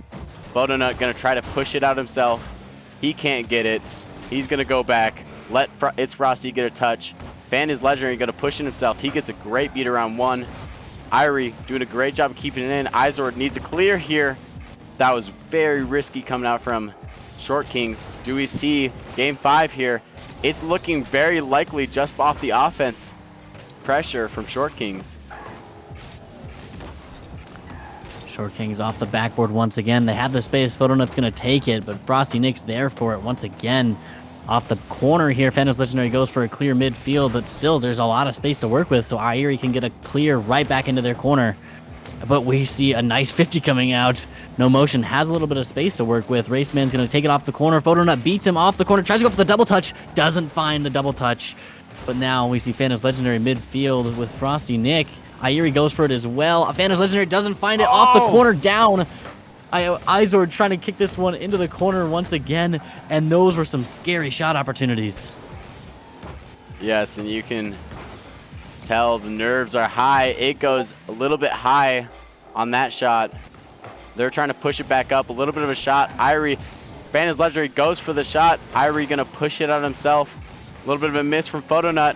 Bodonut gonna try to push it out himself. He can't get it. He's gonna go back. Let It's Frosty get a touch. Fan is Legendary gonna push it himself. He gets a great beat around 1. Irie doing a great job of keeping it in. Izord needs a clear here. That was very risky coming out from Short Kings. Do we see game 5 here? It's looking very likely just off the offense pressure from Short Kings. Short Kings off the backboard once again. They have the space. Photonut's going to take it, but Frosty Nick's there for it once again. Off the corner here, Phantom's Legendary goes for a clear midfield, but still there's a lot of space to work with, so Airi can get a clear right back into their corner. But we see a nice 50 coming out. No Motion has a little bit of space to work with. Raceman's going to take it off the corner. Photonut beats him off the corner, tries to go for the double touch, doesn't find the double touch. But now we see Phantom's Legendary midfield with Frosty Nick. Airi goes for it as well. Phantom's Legendary doesn't find it off the corner down. Izord trying to kick this one into the corner once again, and those were some scary shot opportunities. Yes, and you can tell the nerves are high. It goes a little bit high on that shot. They're trying to push it back up. A little bit of a shot. Irie, Phantom's Legendary goes for the shot. Irie gonna push it out himself. A little bit of a miss from Photonut.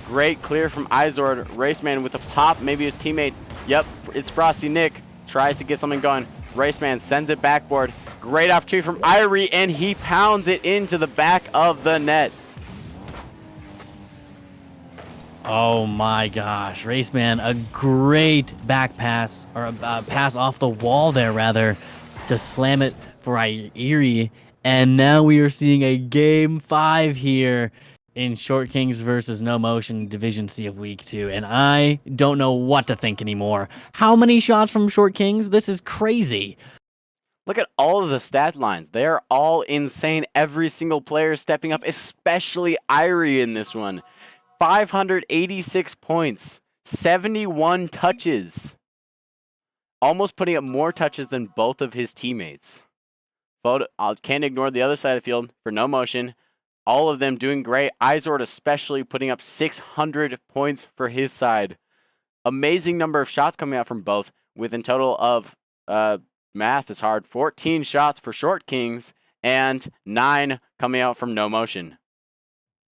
Great clear from Izord. Raceman with a pop, maybe his teammate. Yep, it's Frosty Nick. Tries to get something going. Raceman sends it backboard. Great opportunity from Irie, and he pounds it into the back of the net. Oh my gosh, Raceman, a great back pass, or a pass off the wall there rather, to slam it for Airi. And now we are seeing a game 5 here in Short Kings versus No Motion Division C of Week 2, and I don't know what to think anymore. How many shots from Short Kings? This is crazy. Look at all of the stat lines. They're all insane. Every single player stepping up, especially Irie in this one. 586 points, 71 touches. Almost putting up more touches than both of his teammates. Can't ignore the other side of the field for No Motion. All of them doing great. Izord especially putting up 600 points for his side. Amazing number of shots coming out from both, with in total of, math is hard, 14 shots for Short Kings and 9 coming out from No Motion.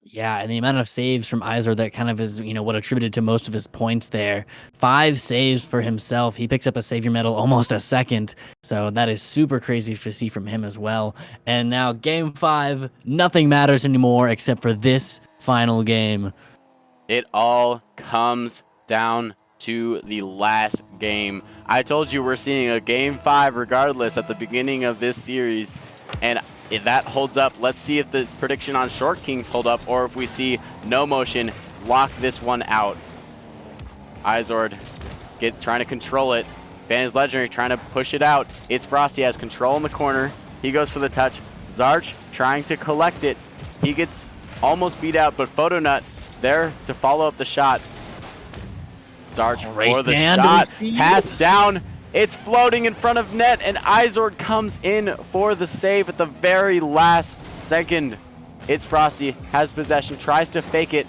Yeah, and the amount of saves from Izor that kind of is, what attributed to most of his points there. 5 saves for himself. He picks up a savior medal almost a second. So that is super crazy to see from him as well. And now game 5, nothing matters anymore except for this final game. It all comes down to the last game. I told you we're seeing a game 5 regardless at the beginning of this series. And if that holds up, let's see if the prediction on Short Kings hold up, or if we see No Motion lock this one out. Izord trying to control it. Fan is Legendary trying to push it out. It's Frosty, has control in the corner. He goes for the touch. Zarch trying to collect it. He gets almost beat out, but Photonut there to follow up the shot. Zarch for the shot. Pass down. It's floating in front of net, and Izord comes in for the save at the very last second. It's Frosty, has possession, tries to fake it.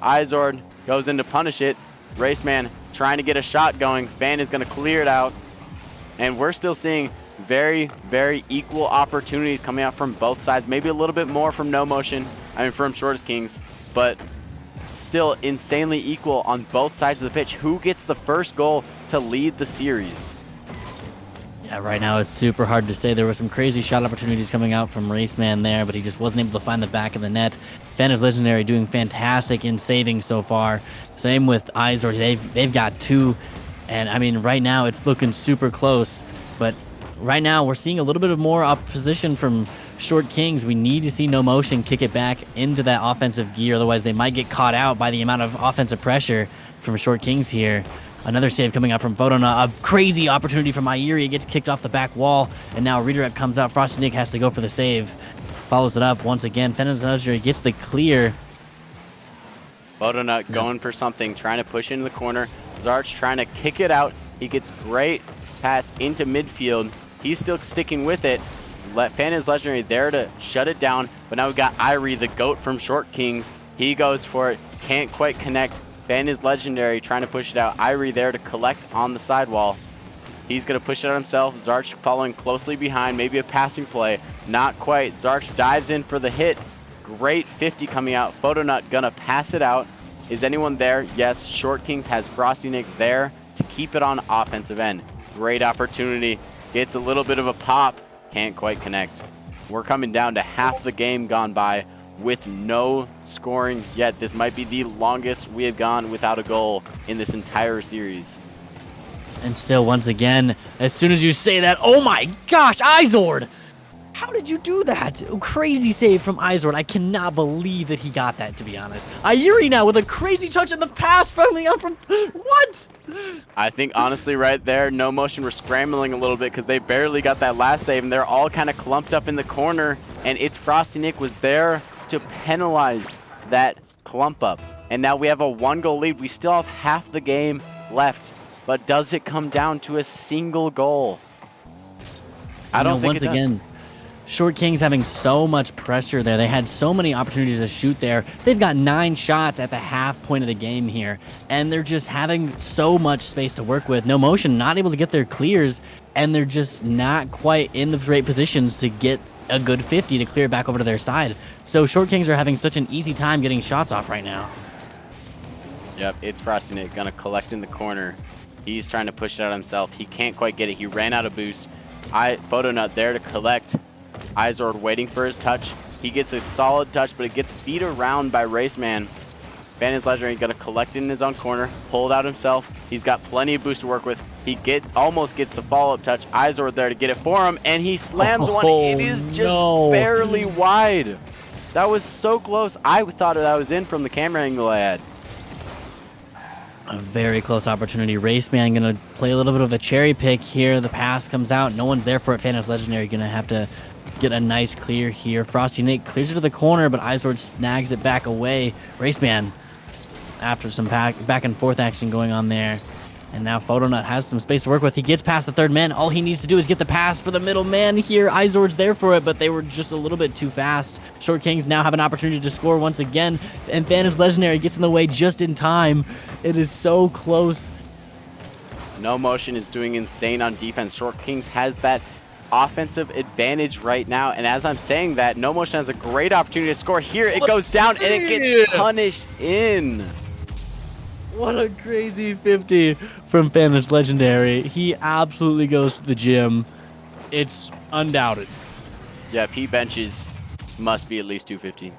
Izord goes in to punish it. Raceman trying to get a shot going. Fan is going to clear it out. And we're still seeing very, very equal opportunities coming out from both sides. Maybe a little bit more from No Motion, from Shortest Kings, but still insanely equal on both sides of the pitch. Who gets the first goal to lead the series? Yeah, right now it's super hard to say. There were some crazy shot opportunities coming out from Raceman there, but he just wasn't able to find the back of the net. Fan is Legendary doing fantastic in saving so far. Same with Izor. They've got 2, and right now it's looking super close. But right now we're seeing a little bit of more opposition from Short Kings. We need to see No Motion kick it back into that offensive gear, otherwise they might get caught out by the amount of offensive pressure from Short Kings here. Another save coming out from Vodona. A crazy opportunity from Irie. It gets kicked off the back wall, and now a redirect comes out. Frosty Nick has to go for the save. Follows it up once again. Fenizazuri gets the clear. Vodona going for something, trying to push into the corner. Zarch trying to kick it out. He gets great pass into midfield. He's still sticking with it. Fan is Legendary there to shut it down, but now we've got Irie, the GOAT from Short Kings. He goes for it, can't quite connect. Fan is Legendary trying to push it out. Irie there to collect on the sidewall. He's going to push it out himself. Zarch following closely behind, maybe a passing play. Not quite. Zarch dives in for the hit. Great 50 coming out. Photonut going to pass it out. Is anyone there? Yes, Short Kings has Frosty Nick there to keep it on offensive end. Great opportunity. Gets a little bit of a pop. Can't quite connect. We're coming down to half the game gone by with no scoring yet. This might be the longest we have gone without a goal in this entire series. And still, once again, as soon as you say that, oh my gosh, Izord! How did you do that? Crazy save from Izord. I cannot believe that he got that, to be honest. Irie now with a crazy touch in the pass coming up from... What? I think, honestly, right there, No Motion were scrambling a little bit because they barely got that last save, and they're all kind of clumped up in the corner, and it's Frosty Nick was there to penalize that clump up. And now we have a 1-goal lead. We still have half the game left, but does it come down to a single goal? I don't think it does. Once again, Short Kings having so much pressure there. They had so many opportunities to shoot there. They've got 9 shots at the half point of the game here, and they're just having so much space to work with. No Motion, not able to get their clears, and they're just not quite in the right positions to get a good 50 to clear back over to their side. So Short Kings are having such an easy time getting shots off right now. Yep, it's Frosty Nick gonna collect in the corner. He's trying to push it out himself. He can't quite get it. He ran out of boost. Photonut there to collect. Izord waiting for his touch. He gets a solid touch, but it gets beat around by Raceman. Fan is Legendary gonna collect in his own corner, pull it out himself. He's got plenty of boost to work with. He almost gets the follow-up touch. Izord there to get it for him, and he slams one. It is just barely wide. That was so close. I thought that was in from the camera angle I had. A very close opportunity. Raceman going to play a little bit of a cherry pick here. The pass comes out. No one's there for it. Phantom's Legendary going to have to get a nice clear here. Frosty Nick clears it to the corner, but Izord snags it back away. Raceman, after some back and forth action going on there. And now Photonut has some space to work with. He gets past the third man. All he needs to do is get the pass for the middle man here. Izord's there for it, but they were just a little bit too fast. Short Kings now have an opportunity to score once again. And Phantom's Legendary gets in the way just in time. It is so close. No Motion is doing insane on defense. Short Kings has that offensive advantage right now. And as I'm saying that, No Motion has a great opportunity to score here. It goes down and it gets punished in. What a crazy 50 from Phantom's Legendary. He absolutely goes to the gym. It's undoubted. Yeah, P benches must be at least 250.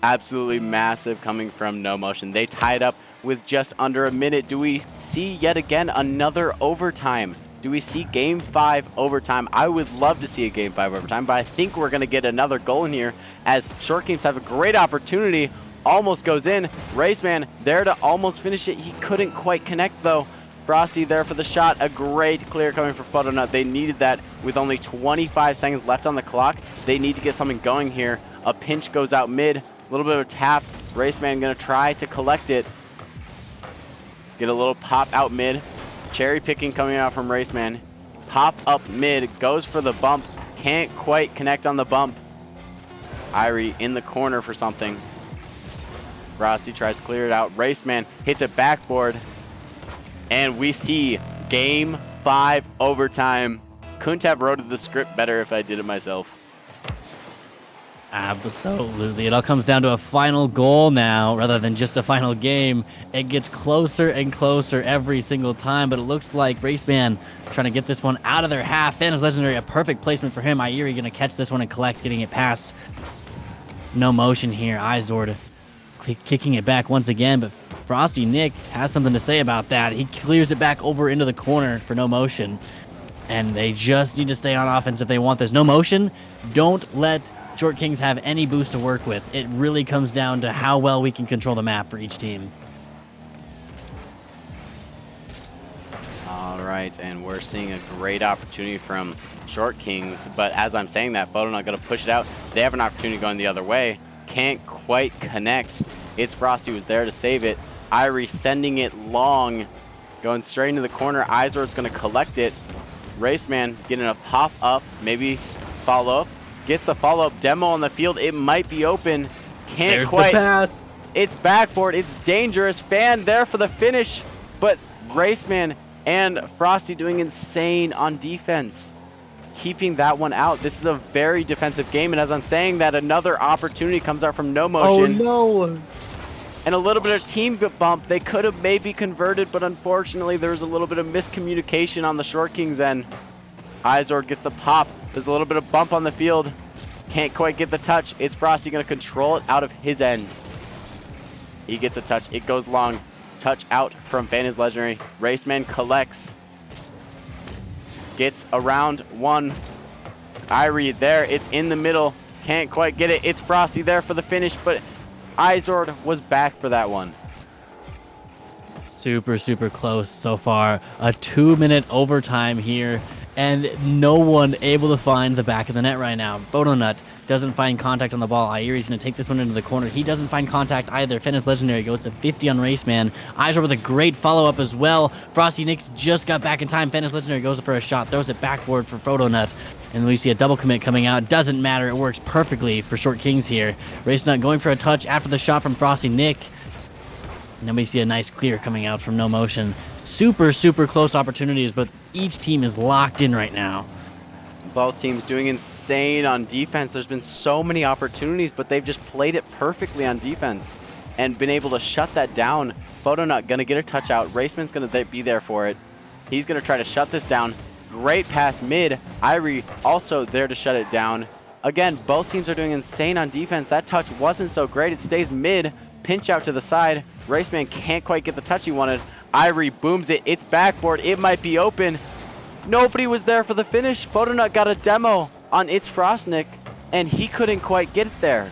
Absolutely massive coming from No Motion. They tied up with just under a minute. Do we see yet again another overtime? Do we see Game 5 overtime? I would love to see a Game 5 overtime, but I think we're going to get another goal in here as Short Kings have a great opportunity. Almost goes in. Raceman there to almost finish it. He couldn't quite connect though. Frosty there for the shot. A great clear coming for Photonut. They needed that with only 25 seconds left on the clock. They need to get something going here. A pinch goes out mid. A little bit of a tap. Raceman going to try to collect it. Get a little pop out mid. Cherry picking coming out from Raceman. Pop up mid. Goes for the bump. Can't quite connect on the bump. Irie in the corner for something. Frosty tries to clear it out. Raceman hits a backboard. And we see Game 5 overtime. Couldn't have wrote the script better if I did it myself. Absolutely. It all comes down to a final goal now rather than just a final game. It gets closer and closer every single time, but it looks like Raceman trying to get this one out of their half. Phantom's Legendary, a perfect placement for him. Irie going to catch this one and collect, getting it past. No Motion here. Izord kicking it back once again, but Frosty Nick has something to say about that. He clears it back over into the corner for No Motion, and they just need to stay on offense if they want this. No Motion, don't let Short Kings have any boost to work with. It really comes down to how well we can control the map for each team. All right, and we're seeing a great opportunity from Short Kings, but as I'm saying that, Photonut going to push it out. They have an opportunity going the other way. Can't quite connect. It's Frosty who's there to save it. Irie sending it long, going straight into the corner. Izord's going to collect it. Raceman getting a pop up, maybe follow up. Gets the follow up demo on the field. It might be open. Can't There's quite. The pass. It's backboard. It's dangerous. Fan there for the finish, but Raceman and Frosty doing insane on defense, keeping that one out. This is a very defensive game, and as I'm saying that, another opportunity comes out from No Motion. Oh no. And a little bit of team bump. They could have maybe converted, but unfortunately there was a little bit of miscommunication on the Short Kings end. Izord gets the pop. There's a little bit of bump on the field. Can't quite get the touch. It's Frosty going to control it out of his end. He gets a touch. It goes long. Touch out from Phantom's Legendary. Raceman collects. Gets around one. Irie there. It's in the middle. Can't quite get it. It's Frosty there for the finish, but Izord was back for that one. Super, super close so far. A 2-minute overtime here, and no one able to find the back of the net right now. Photonut doesn't find contact on the ball. Irie's going to take this one into the corner. He doesn't find contact either. Phantom's Legendary goes to 50 on Raceman. Izord with a great follow-up as well. Frosty Nix just got back in time. Phantom's Legendary goes for a shot, throws it backboard for Photonut. And we see a double commit coming out. Doesn't matter. It works perfectly for Short Kings here. Racenut going for a touch after the shot from Frosty Nick. And then we see a nice clear coming out from No Motion. Super, super close opportunities, but each team is locked in right now. Both teams doing insane on defense. There's been so many opportunities, but they've just played it perfectly on defense and been able to shut that down. Photonut going to get a touch out. Raceman's going to be there for it. He's going to try to shut this down. Great pass mid. Irie also there to shut it down. Again, both teams are doing insane on defense. That touch wasn't so great. It stays mid. Pinch out to the side. Raceman can't quite get the touch he wanted. Irie booms it. It's backboard. It might be open. Nobody was there for the finish. Photonut got a demo on It's Frostnik, and he couldn't quite get it there.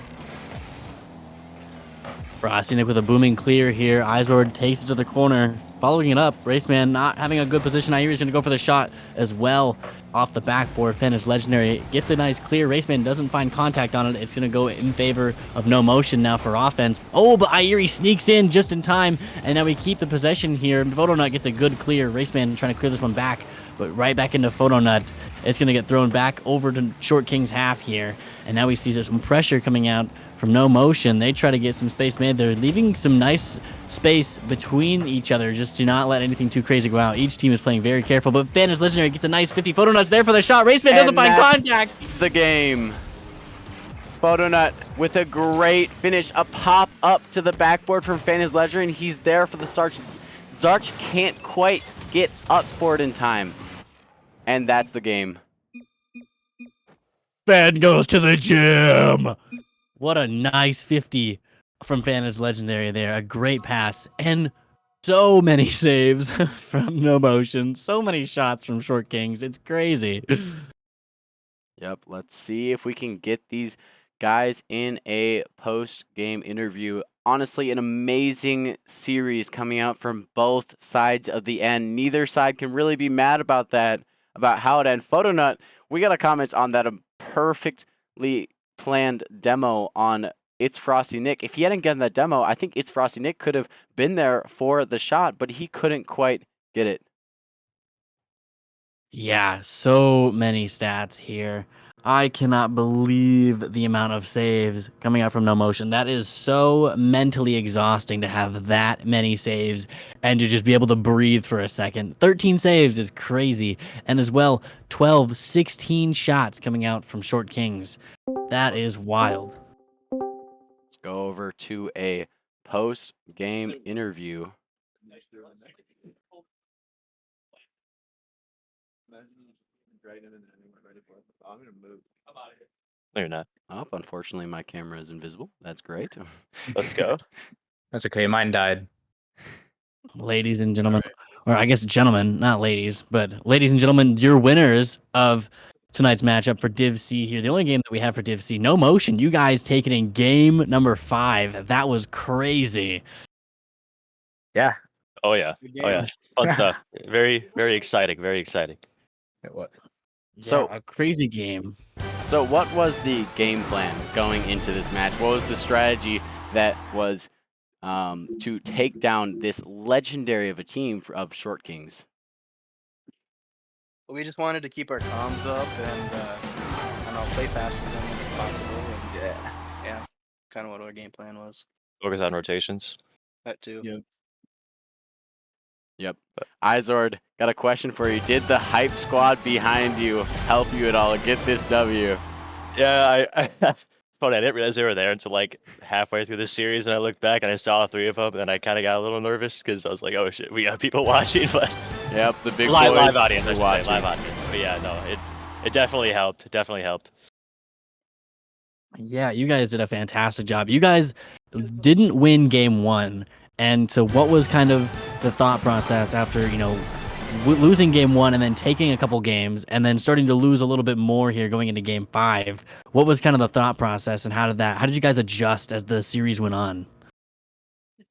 Frosty with a booming clear here. Izord takes it to the corner. Following it up, Raceman not having a good position. Iuri's going to go for the shot as well. Off the backboard, Finish Legendary gets a nice clear. Raceman doesn't find contact on it. It's going to go in favor of no motion now for offense. Oh, but Iuri sneaks in just in time, and now we keep the possession here. Photonut gets a good clear. Raceman trying to clear this one back, but right back into Photonut. It's going to get thrown back over to Short King's half here, and now we see some pressure coming out from no motion. They try to get some space made. They're leaving some nice space between each other just to not let anything too crazy go out. Each team is playing very careful, but Vantage Legendary gets a nice 50. Photonut's there for the shot. Raceman doesn't find contact. The game. Photonut with a great finish. A pop up to the backboard from Vantage Legendary, and he's there for the start. Zarch can't quite get up for it in time. And that's the game. Fan goes to the gym. What a nice 50 from Vantage Legendary there. A great pass and so many saves from no motion. So many shots from Short Kings. It's crazy. Yep, let's see if we can get these guys in a post-game interview. Honestly, an amazing series coming out from both sides of the end. Neither side can really be mad about that, about how it ended. Photonut, we got a comment on that, a perfectly planned demo on It's Frosty Nick. If he hadn't gotten that demo, I think It's Frosty Nick could have been there for the shot, but he couldn't quite get it. Yeah, so many stats here. I cannot believe the amount of saves coming out from no motion. That is so mentally exhausting to have that many saves and to just be able to breathe for a second. 13 saves is crazy. And as well, 12, 16 shots coming out from Short Kings. That is wild. Let's go over to a post-game interview. No, you're not. Oh, unfortunately, my camera is invisible. That's great. Let's go. That's okay. Mine died. Ladies and gentlemen, or I guess gentlemen, not ladies, but ladies and gentlemen, your winners of tonight's matchup for Div C here. The only game that we have for Div C, no motion. You guys take it in game number 5. That was crazy. Yeah. Oh yeah. Oh yeah. Fun stuff. Very, very exciting. Very exciting. It was. So- a crazy game. So what was the game plan going into this match? What was the strategy that was to take down this legendary of a team of Short Kings? We just wanted to keep our comms up and I don't know, play fast with them if possible. And yeah, kind of what our game plan was. Focus on rotations. That too. Yep. Izord, got a question for you. Did the hype squad behind you help you at all get this W? Yeah, I didn't realize they were there until like halfway through the series, and I looked back and I saw 3 of them, and I kind of got a little nervous because I was like, oh shit, we got people watching. But Yep, the big live boys audience, I should say, watching. live audience. But yeah, no, it definitely helped. It definitely helped. Yeah, you guys did a fantastic job. You guys didn't win game 1. And so what was kind of the thought process after, losing game 1 and then taking a couple games and then starting to lose a little bit more here going into game 5? What was kind of the thought process and how did you guys adjust as the series went on? I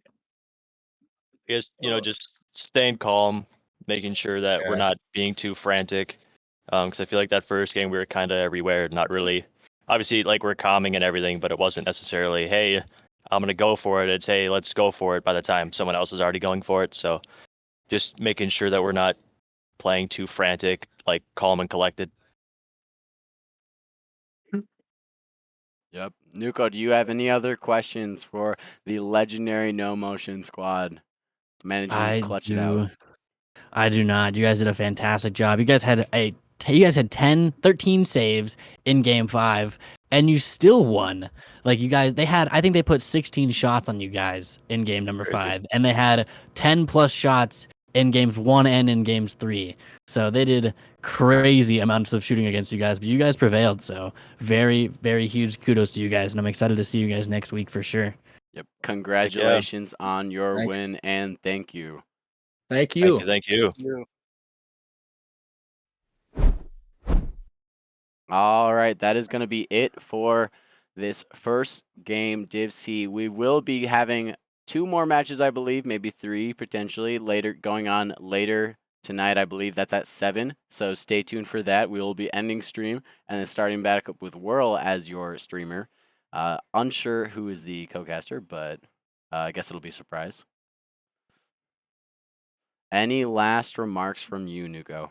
guess, just staying calm, making sure that we're not being too frantic. Because I feel like that first game we were kind of everywhere, not really. Obviously, like we're calming and everything, but it wasn't necessarily, hey, I'm going to go for it. It's, hey, let's go for it by the time someone else is already going for it. So just making sure that we're not playing too frantic, like calm and collected. Yep. Nuko, do you have any other questions for the legendary no motion squad? Managing to clutch it out. I do not. You guys did a fantastic job. You guys had 13 saves in game 5 and you still won. Like I think they put 16 shots on you guys in game number 5 and they had 10 plus shots in games 1 and in games 3. So they did crazy amounts of shooting against you guys, but you guys prevailed. So very, very huge kudos to you guys. And I'm excited to see you guys next week for sure. Yep. Congratulations on your win and thank you. Thank you. Thank you. All right, that is going to be it for this first game, Div C. We will be having 2 more matches, I believe, maybe 3 potentially later, going on later tonight. I believe that's at 7. So stay tuned for that. We will be ending stream and then starting back up with Whirl as your streamer. Unsure who is the co-caster, but I guess it'll be a surprise. Any last remarks from you, Nuko?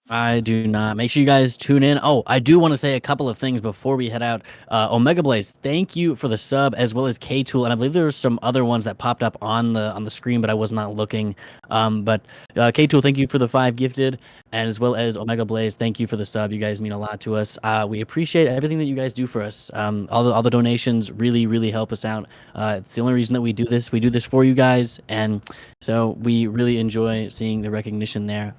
I do not. Make sure you guys tune in. Oh, I do want to say a couple of things before we head out. Omega Blaze, thank you for the sub, as well as K Tool, and I believe there were some other ones that popped up on the screen, but I was not looking. But K Tool, thank you for the 5 gifted, and as well as Omega Blaze, thank you for the sub. You guys mean a lot to us. We appreciate everything that you guys do for us. All the donations really help us out. It's the only reason that we do this. We do this for you guys, and so we really enjoy seeing the recognition there.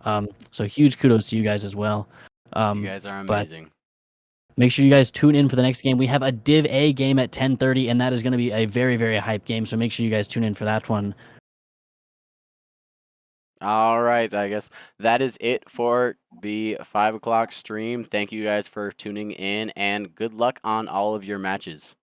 So huge kudos to you guys as well. You guys are but amazing. make sure you guys tune in for the next game. We have a Div A game at 10:30, and that is going to be a very hype game. So make sure you guys tune in for that one. All right, I guess that is it for the 5 o'clock stream. Thank you guys for tuning in, and good luck on all of your matches.